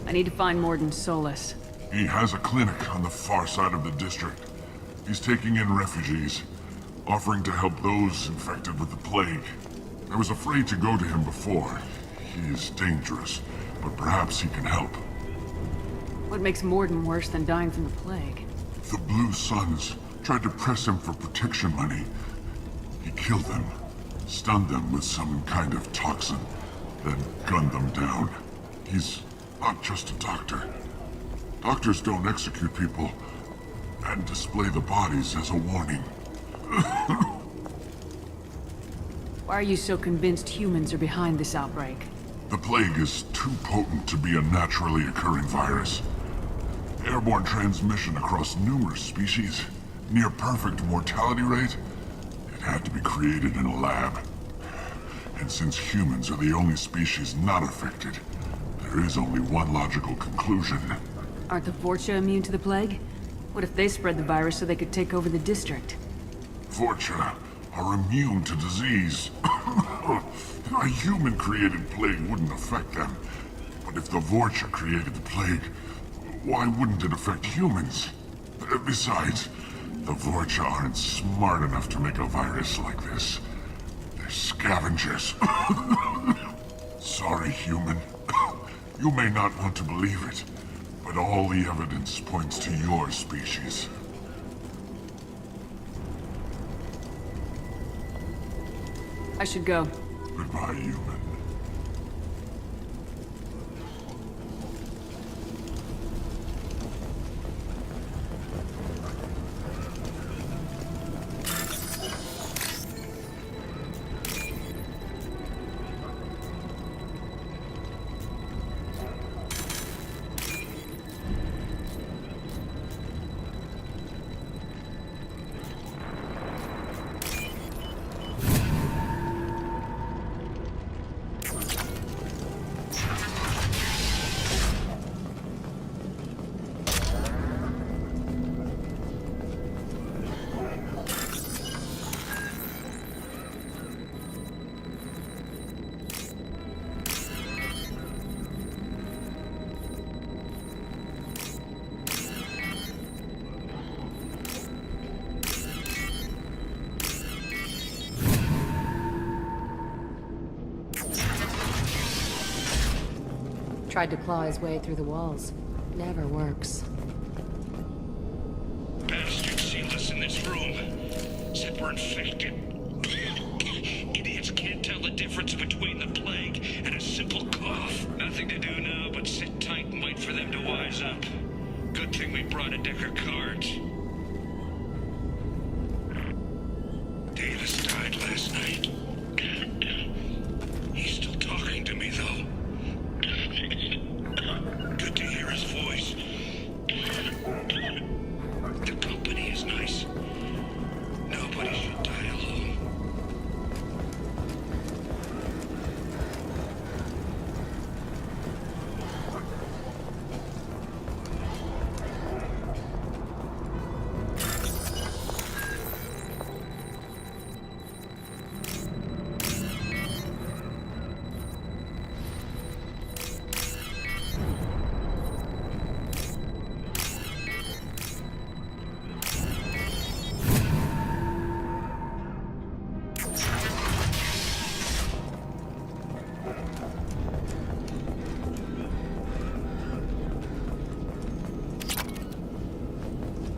I need to find Mordin Solus. He has a clinic on the far side of the district. He's taking in refugees, offering to help those infected with the plague. I was afraid to go to him before. He is dangerous, but perhaps he can help. What makes Mordin worse than dying from the plague? The Blue Suns tried to press him for protection money. He killed them, stunned them with some kind of toxin, then gunned them down. He's not just a doctor. Doctors don't execute people and display the bodies as a warning. Why are you so convinced humans are behind this outbreak? The plague is too potent to be a naturally occurring virus. Airborne transmission across numerous species, near perfect mortality rate. It had to be created in a lab. And since humans are the only species not affected, there is only one logical conclusion. Aren't the Vorcha immune to the plague? What if they spread the virus so they could take over the district? Vorcha are immune to disease. A human-created plague wouldn't affect them. But if the Vorcha created the plague, why wouldn't it affect humans? Besides, the Vorcha aren't smart enough to make a virus like this. They're scavengers. Sorry, human. You may not want to believe it, but all the evidence points to your species. I should go. Goodbye, human. Tried to claw his way through the walls. Never works. Bastard sealed us in this room. Said we're infected. Idiots can't tell the difference between the plague and a simple cough. Nothing to do now but sit tight and wait for them to wise up. Good thing we brought a deck of cards. Davis died last night. He's still talking to me, though. Good to hear his voice. The company is nice. Nobody should die alone.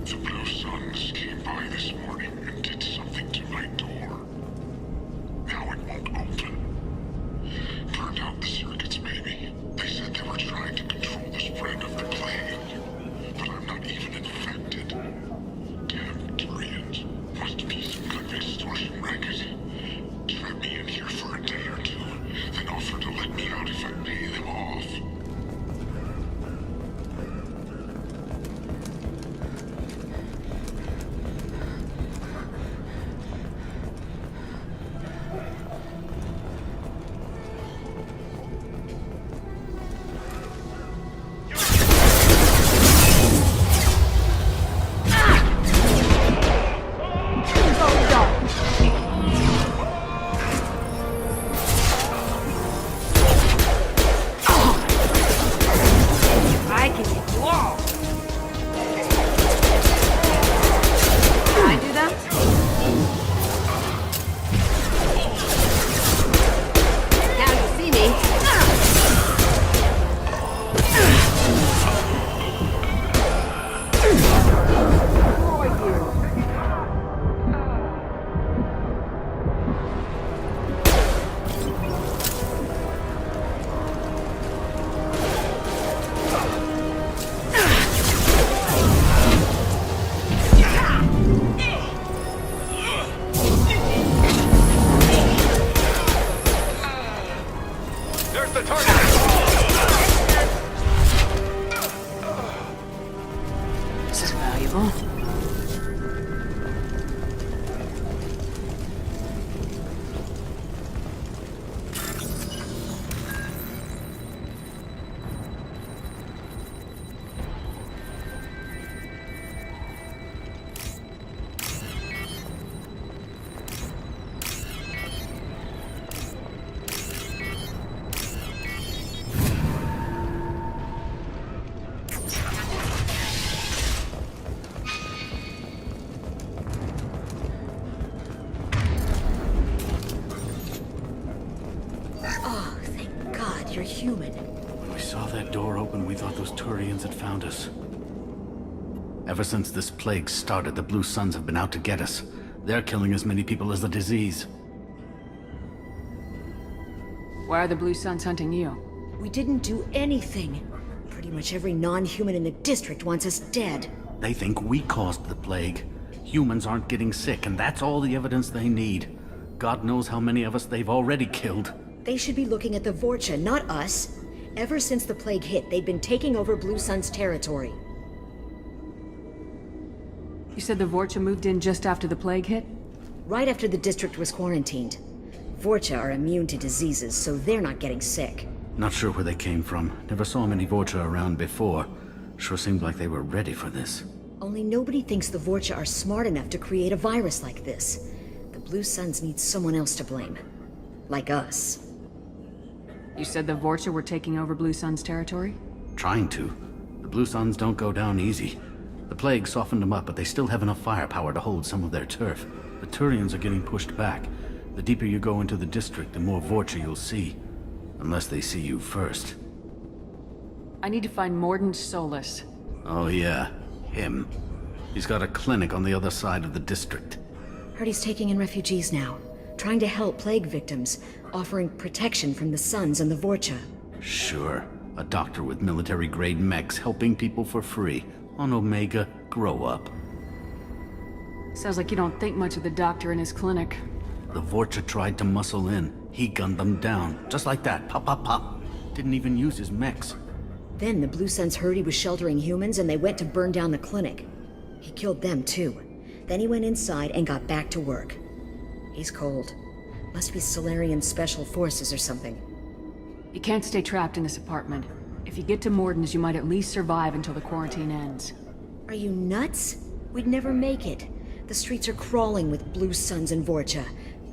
The Blue Suns came by this morning and did something to my door. Now it won't open. Turned out the circuits, maybe. They said they were trying to control the spread of the plague. But I'm not even infected. Damn Turians. Must be some kind of extortion racket. Trap me in here for a day or two, then offer to let me out if I pay them off. This is valuable. You're human. When we saw that door open, we thought those Turians had found us. Ever since this plague started, the Blue Suns have been out to get us. They're killing as many people as the disease. Why are the Blue Suns hunting you? We didn't do anything. Pretty much every non-human in the district wants us dead. They think we caused the plague. Humans aren't getting sick, and that's all the evidence they need. God knows how many of us they've already killed. They should be looking at the Vorcha, not us. Ever since the plague hit, they've been taking over Blue Sun's territory. You said the Vorcha moved in just after the plague hit? Right after the district was quarantined. Vorcha are immune to diseases, so they're not getting sick. Not sure where they came from. Never saw many Vorcha around before. Sure seemed like they were ready for this. Only nobody thinks the Vorcha are smart enough to create a virus like this. The Blue Suns need someone else to blame. Like us. You said the Vorcha were taking over Blue Sun's territory? Trying to. The Blue Suns don't go down easy. The plague softened them up, but they still have enough firepower to hold some of their turf. The Turians are getting pushed back. The deeper you go into the district, the more Vorcha you'll see. Unless they see you first. I need to find Mordin Solus. Oh yeah, him. He's got a clinic on the other side of the district. Heard he's taking in refugees now, trying to help plague victims, offering protection from the Suns and the Vorcha. Sure. A doctor with military-grade mechs helping people for free. On Omega, grow up. Sounds like you don't think much of the doctor in his clinic. The Vorcha tried to muscle in. He gunned them down. Just like that. Pop, pop, pop. Didn't even use his mechs. Then the Blue Suns heard he was sheltering humans and they went to burn down the clinic. He killed them too. Then he went inside and got back to work. He's cold. Must be Solarian Special Forces or something. You can't stay trapped in this apartment. If you get to Mordin's, you might at least survive until the quarantine ends. Are you nuts? We'd never make it. The streets are crawling with Blue Suns and Vorcha.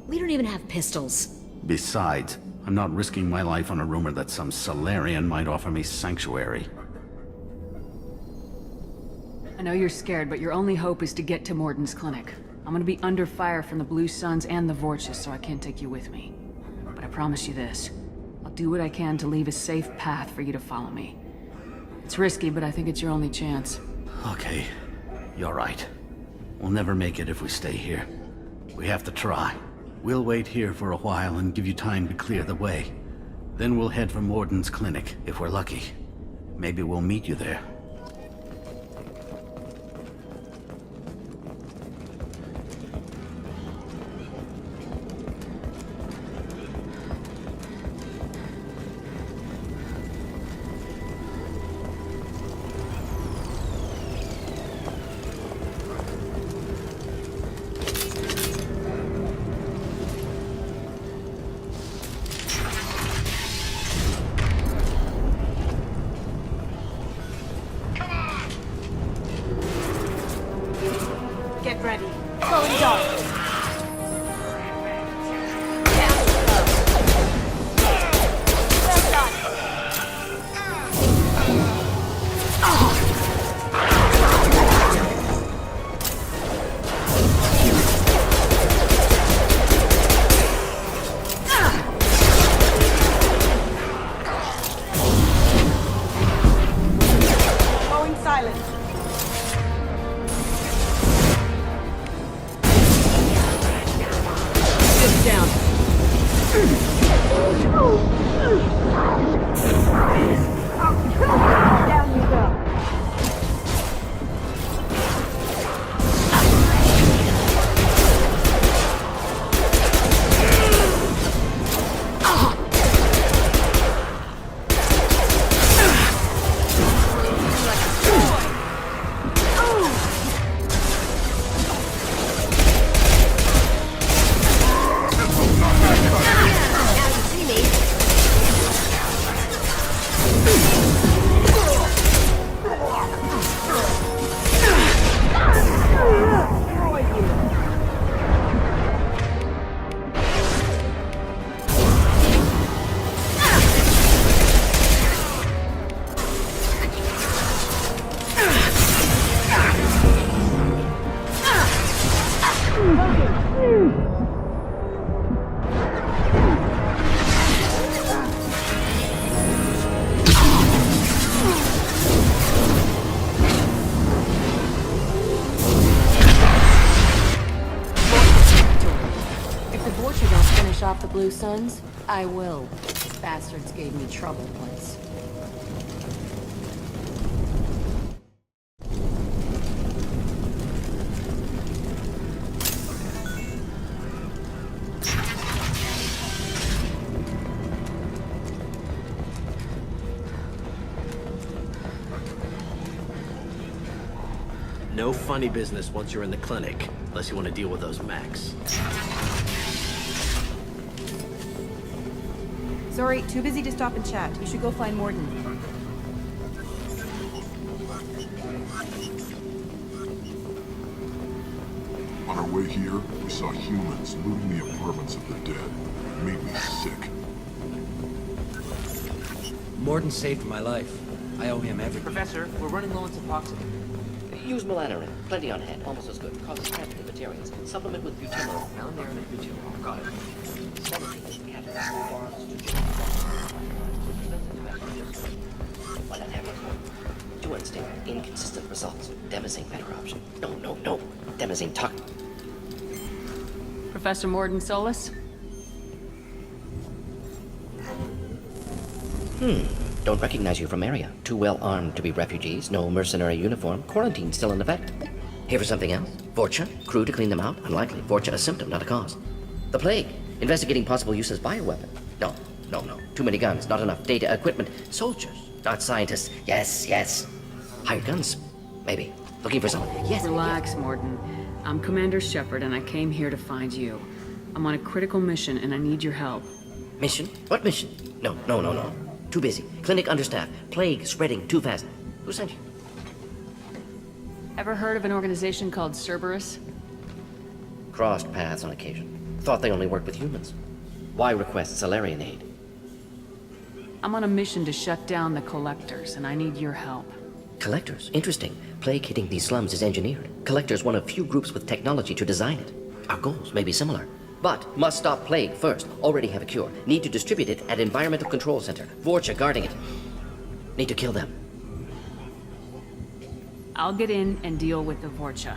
We don't even have pistols. Besides, I'm not risking my life on a rumor that some Solarian might offer me sanctuary. I know you're scared, but your only hope is to get to Mordin's clinic. I'm gonna be under fire from the Blue Suns and the Vorcha, so I can't take you with me. But I promise you this. I'll do what I can to leave a safe path for you to follow me. It's risky, but I think it's your only chance. Okay, you're right. We'll never make it if we stay here. We have to try. We'll wait here for a while and give you time to clear the way. Then we'll head for Mordin's clinic, if we're lucky. Maybe we'll meet you there. Get ready. Going dark. Going silent. Down. Down you go. Off the Blue Suns? I will. Bastards gave me trouble once. No funny business once you're in the clinic, unless you want to deal with those mechs. Sorry, too busy to stop and chat. You should go find Mordin. On our way here, we saw humans looting the apartments of the dead. It made me sick. Mordin saved my life. I owe him everything. Professor, we're running low on Suboxone. Use melanorin. Plenty on hand. Almost as good. Causes cramping in materials. Supplement with butyl. Melanorin and butyl. Got it. Sedative is catalyst bonds to Demosine better option. No. Demosine, talk. Professor Mordin Solus? Don't recognize you from area. Too well armed to be refugees, no mercenary uniform, quarantine still in effect. Here for something else? Vorcha? Crew to clean them out? Unlikely. Vorcha a symptom, not a cause. The plague? Investigating possible use as bioweapon? No. Too many guns, not enough data, equipment. Soldiers, not scientists. Yes. Hired guns? Maybe. Looking for someone. Yes. Relax, Mordin. I'm Commander Shepard, and I came here to find you. I'm on a critical mission, and I need your help. Mission? What mission? No. Too busy. Clinic understaffed. Plague spreading too fast. Who sent you? Ever heard of an organization called Cerberus? Crossed paths on occasion. Thought they only worked with humans. Why request Salarian aid? I'm on a mission to shut down the Collectors, and I need your help. Collectors? Interesting. Plague hitting these slums is engineered. Collectors one of few groups with technology to design it. Our goals may be similar. But must stop plague first. Already have a cure. Need to distribute it at Environmental Control Center. Vorcha guarding it. Need to kill them. I'll get in and deal with the Vorcha.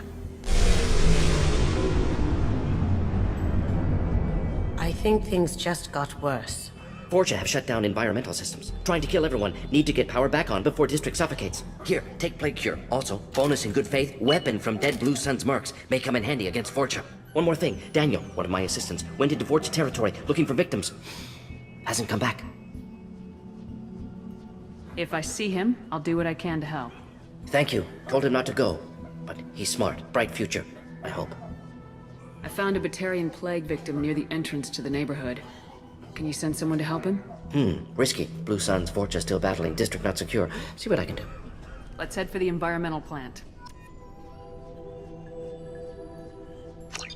I think things just got worse. Vorcha have shut down environmental systems. Trying to kill everyone. Need to get power back on before district suffocates. Here, take plague cure. Also, bonus in good faith, weapon from dead Blue Sun's mercs. May come in handy against Vorcha. One more thing. Daniel, one of my assistants, went into Vorcha territory looking for victims. Hasn't come back. If I see him, I'll do what I can to help. Thank you. Told him not to go. But he's smart. Bright future, I hope. I found a Batarian plague victim near the entrance to the neighborhood. Can you send someone to help him? Risky. Blue Sun's Vorcha still battling. District not secure. See what I can do. Let's head for the environmental plant.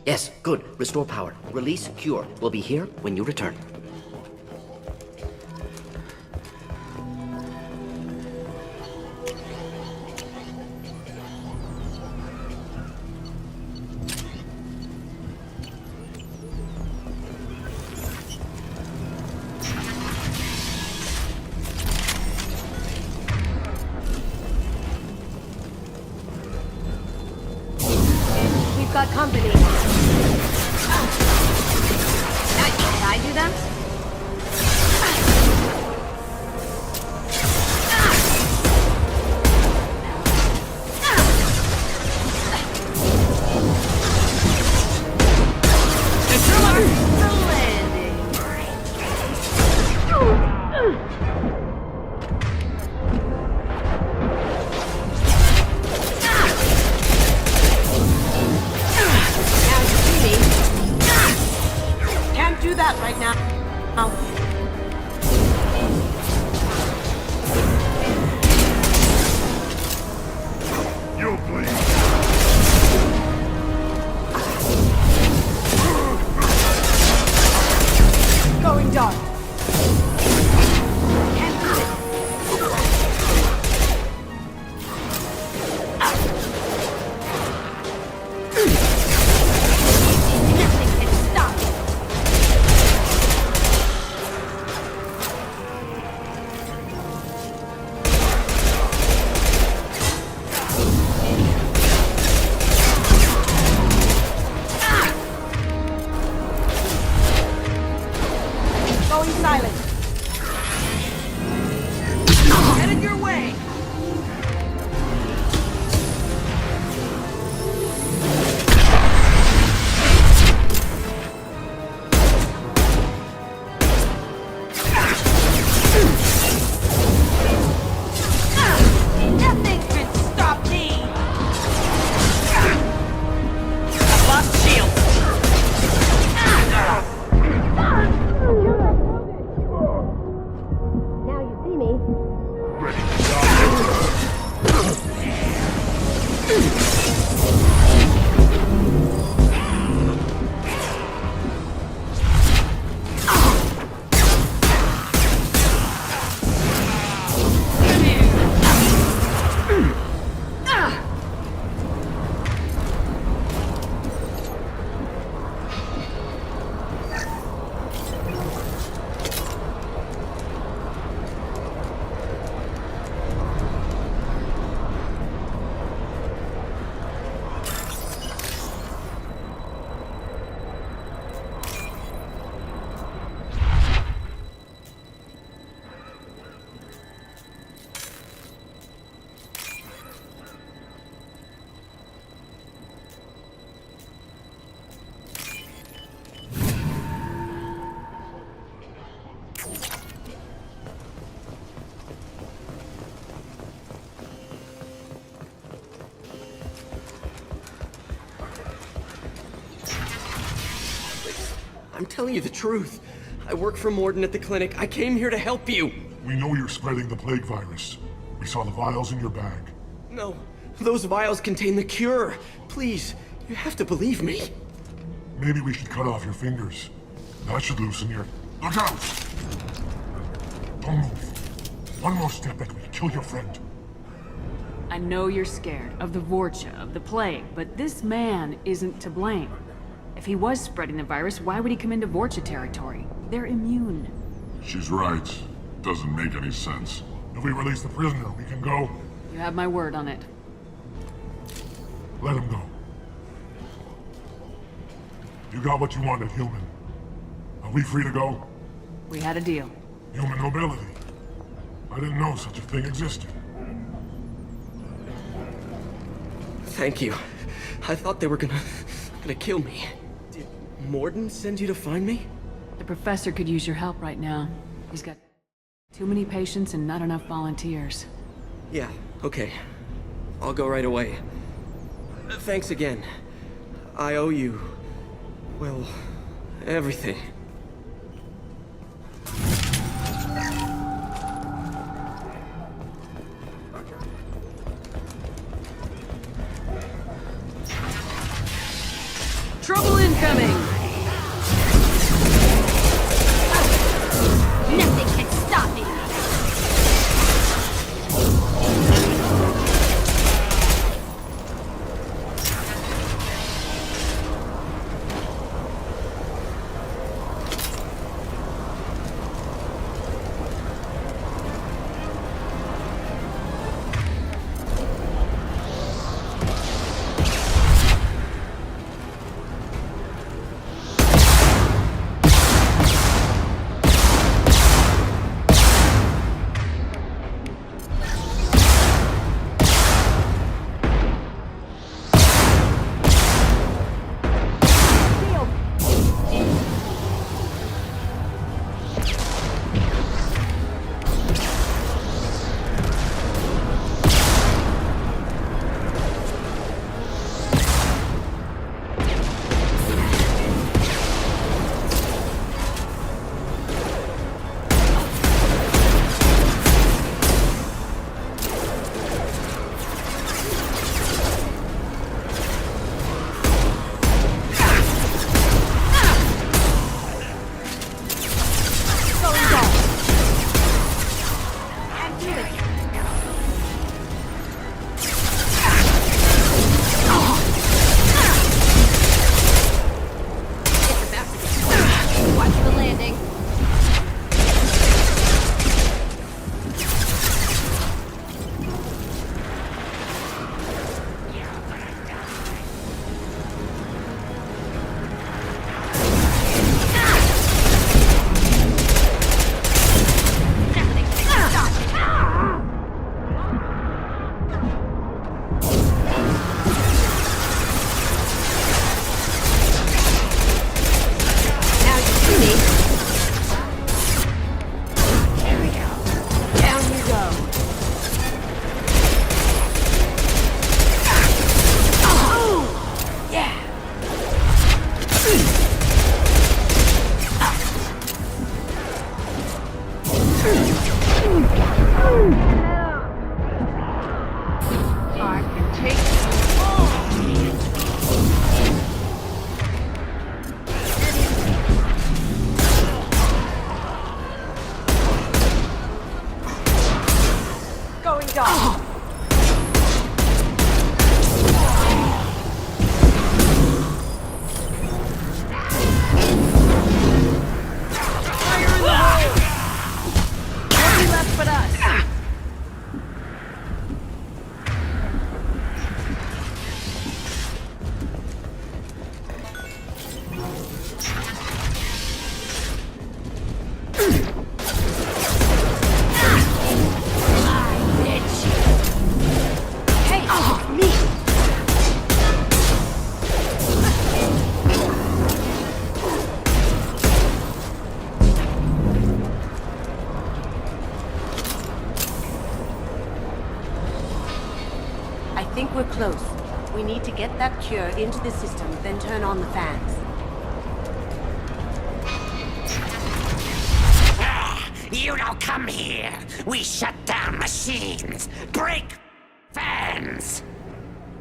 Yes, good. Restore power. Release cure. We'll be here when you return. We've got company. Can I do that? Can't do that right now. You'll bleed. Going dark. Going silent. Headed your way. Nothing can stop me. I've lost shield. Now you see me. I'm telling you the truth. I work for Mordin at the clinic. I came here to help you. We know you're spreading the plague virus. We saw the vials in your bag. No, those vials contain the cure. Please, you have to believe me. Maybe we should cut off your fingers. That should loosen your... Look out! Don't move. One more step and we kill your friend. I know you're scared of the Vorcha, of the plague, but this man isn't to blame. If he was spreading the virus, why would he come into Vorcha territory? They're immune. She's right. Doesn't make any sense. If we release the prisoner, we can go. You have my word on it. Let him go. You got what you wanted, human. Are we free to go? We had a deal. Human nobility. I didn't know such a thing existed. Thank you. I thought they were gonna kill me. Did Mordin send you to find me? The professor could use your help right now. He's got too many patients and not enough volunteers. Yeah, okay. I'll go right away. Thanks again. I owe you... well, everything. Trouble incoming! Nothing can stop me! think we're close. We need to get that cure into the system, then turn on the fans. You don't come here. We shut down machines, break fans.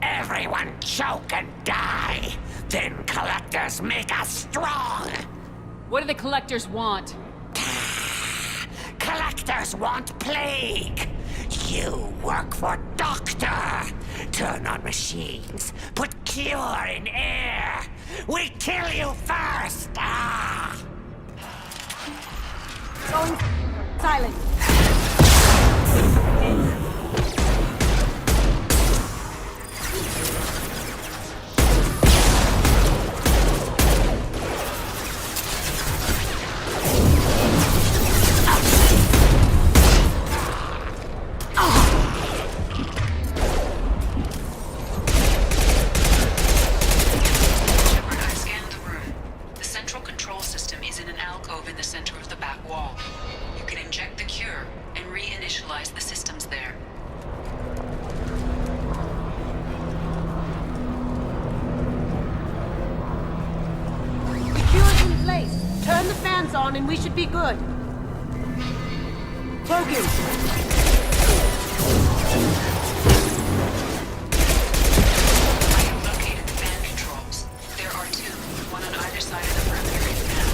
Everyone choke and die. Then collectors make us strong. What do the collectors want? Collectors want plague. You work for Doctor. Turn on machines. Put cure in air. We kill you first. Going silent. And we should be good. Logan! Located the fan controls. There are two, one on either side of the perimeter fan.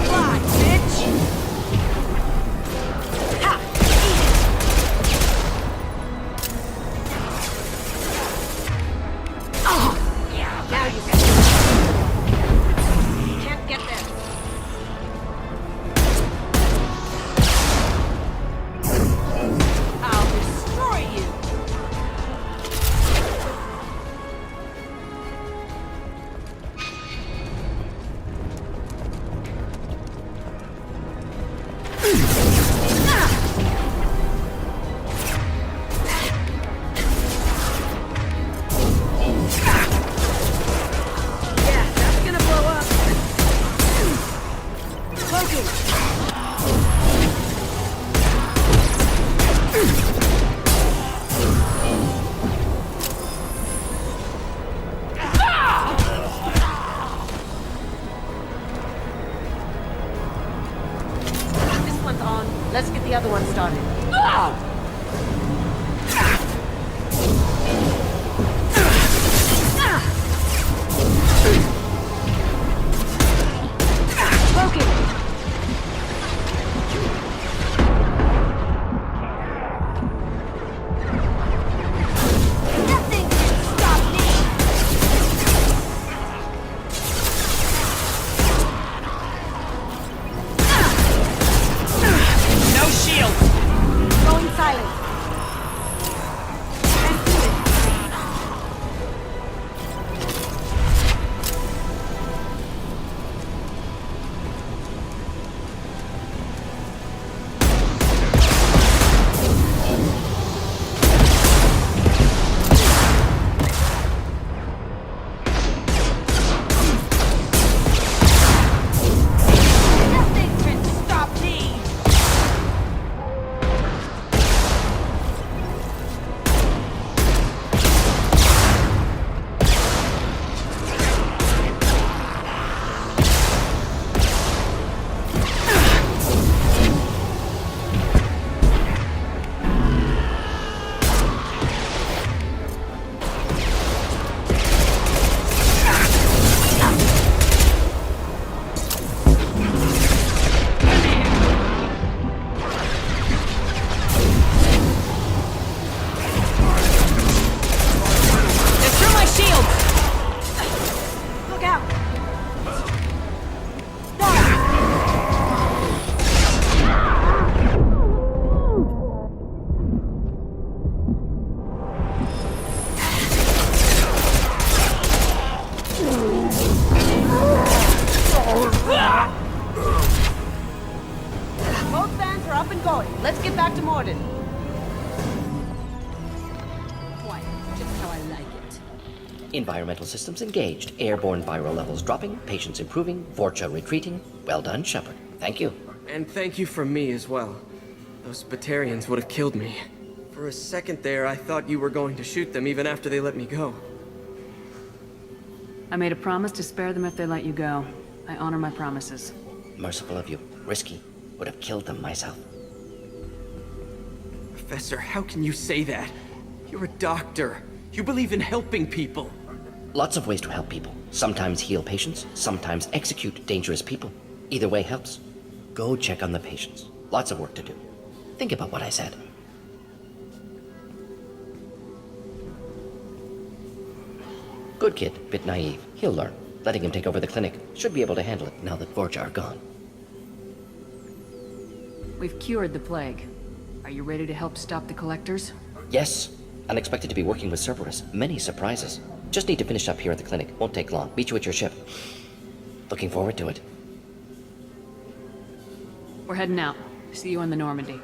Fly, bitch! Let's get the other one started. Let's get back to Mordin. Quiet, just how I like it. Environmental systems engaged. Airborne viral levels dropping. Patients improving. Vorcha retreating. Well done, Shepard. Thank you. And thank you from me as well. Those Batarians would have killed me. For a second there, I thought you were going to shoot them even after they let me go. I made a promise to spare them if they let you go. I honor my promises. Merciful of you. Risky. Would have killed them myself. Professor, how can you say that? You're a doctor. You believe in helping people. Lots of ways to help people. Sometimes heal patients, sometimes execute dangerous people. Either way helps. Go check on the patients. Lots of work to do. Think about what I said. Good kid, bit naive. He'll learn. Letting him take over the clinic. Should be able to handle it now that Vorcha are gone. We've cured the plague. Are you ready to help stop the collectors? Yes. Unexpected to be working with Cerberus. Many surprises. Just need to finish up here at the clinic. Won't take long. Meet you at your ship. Looking forward to it. We're heading out. See you on the Normandy.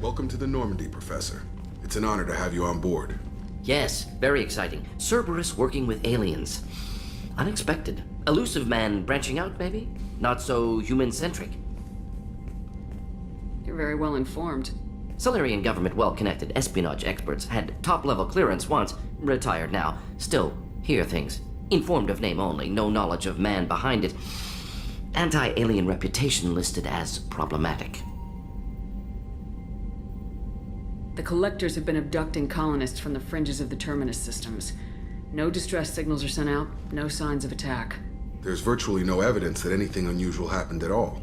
Welcome to the Normandy, Professor. It's an honor to have you on board. Yes, very exciting. Cerberus working with aliens. Unexpected. Elusive man branching out, maybe? Not so human-centric. You're very well informed. Solarian government well-connected espionage experts had top-level clearance once, retired now. Still, hear things. Informed of name only, no knowledge of man behind it. Anti-alien reputation listed as problematic. The collectors have been abducting colonists from the fringes of the Terminus systems. No distress signals are sent out, no signs of attack. There's virtually no evidence that anything unusual happened at all,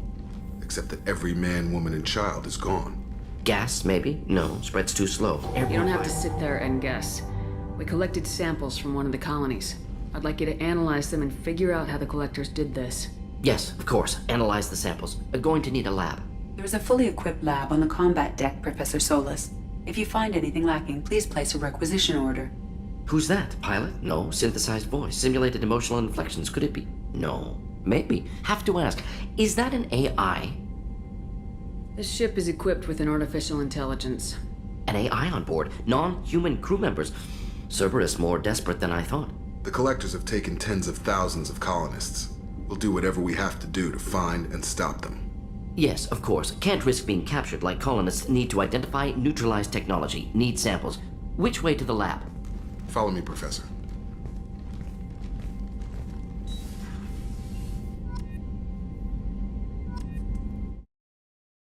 except that every man, woman, and child is gone. Gas, maybe? No, spreads too slow. You don't have to sit there and guess. We collected samples from one of the colonies. I'd like you to analyze them and figure out how the collectors did this. Yes, of course. Analyze the samples. Going to need a lab. There's a fully equipped lab on the combat deck, Professor Solus. If you find anything lacking, please place a requisition order. Who's that? Pilot? No. Synthesized voice. Simulated emotional inflections. Could it be? No. Maybe. Have to ask. Is that an AI? This ship is equipped with an artificial intelligence. An AI on board? Non-human crew members? Cerberus more desperate than I thought. The collectors have taken tens of thousands of colonists. We'll do whatever we have to do to find and stop them. Yes, of course. Can't risk being captured like colonists need to identify, neutralize technology, need samples. Which way to the lab? Follow me, Professor.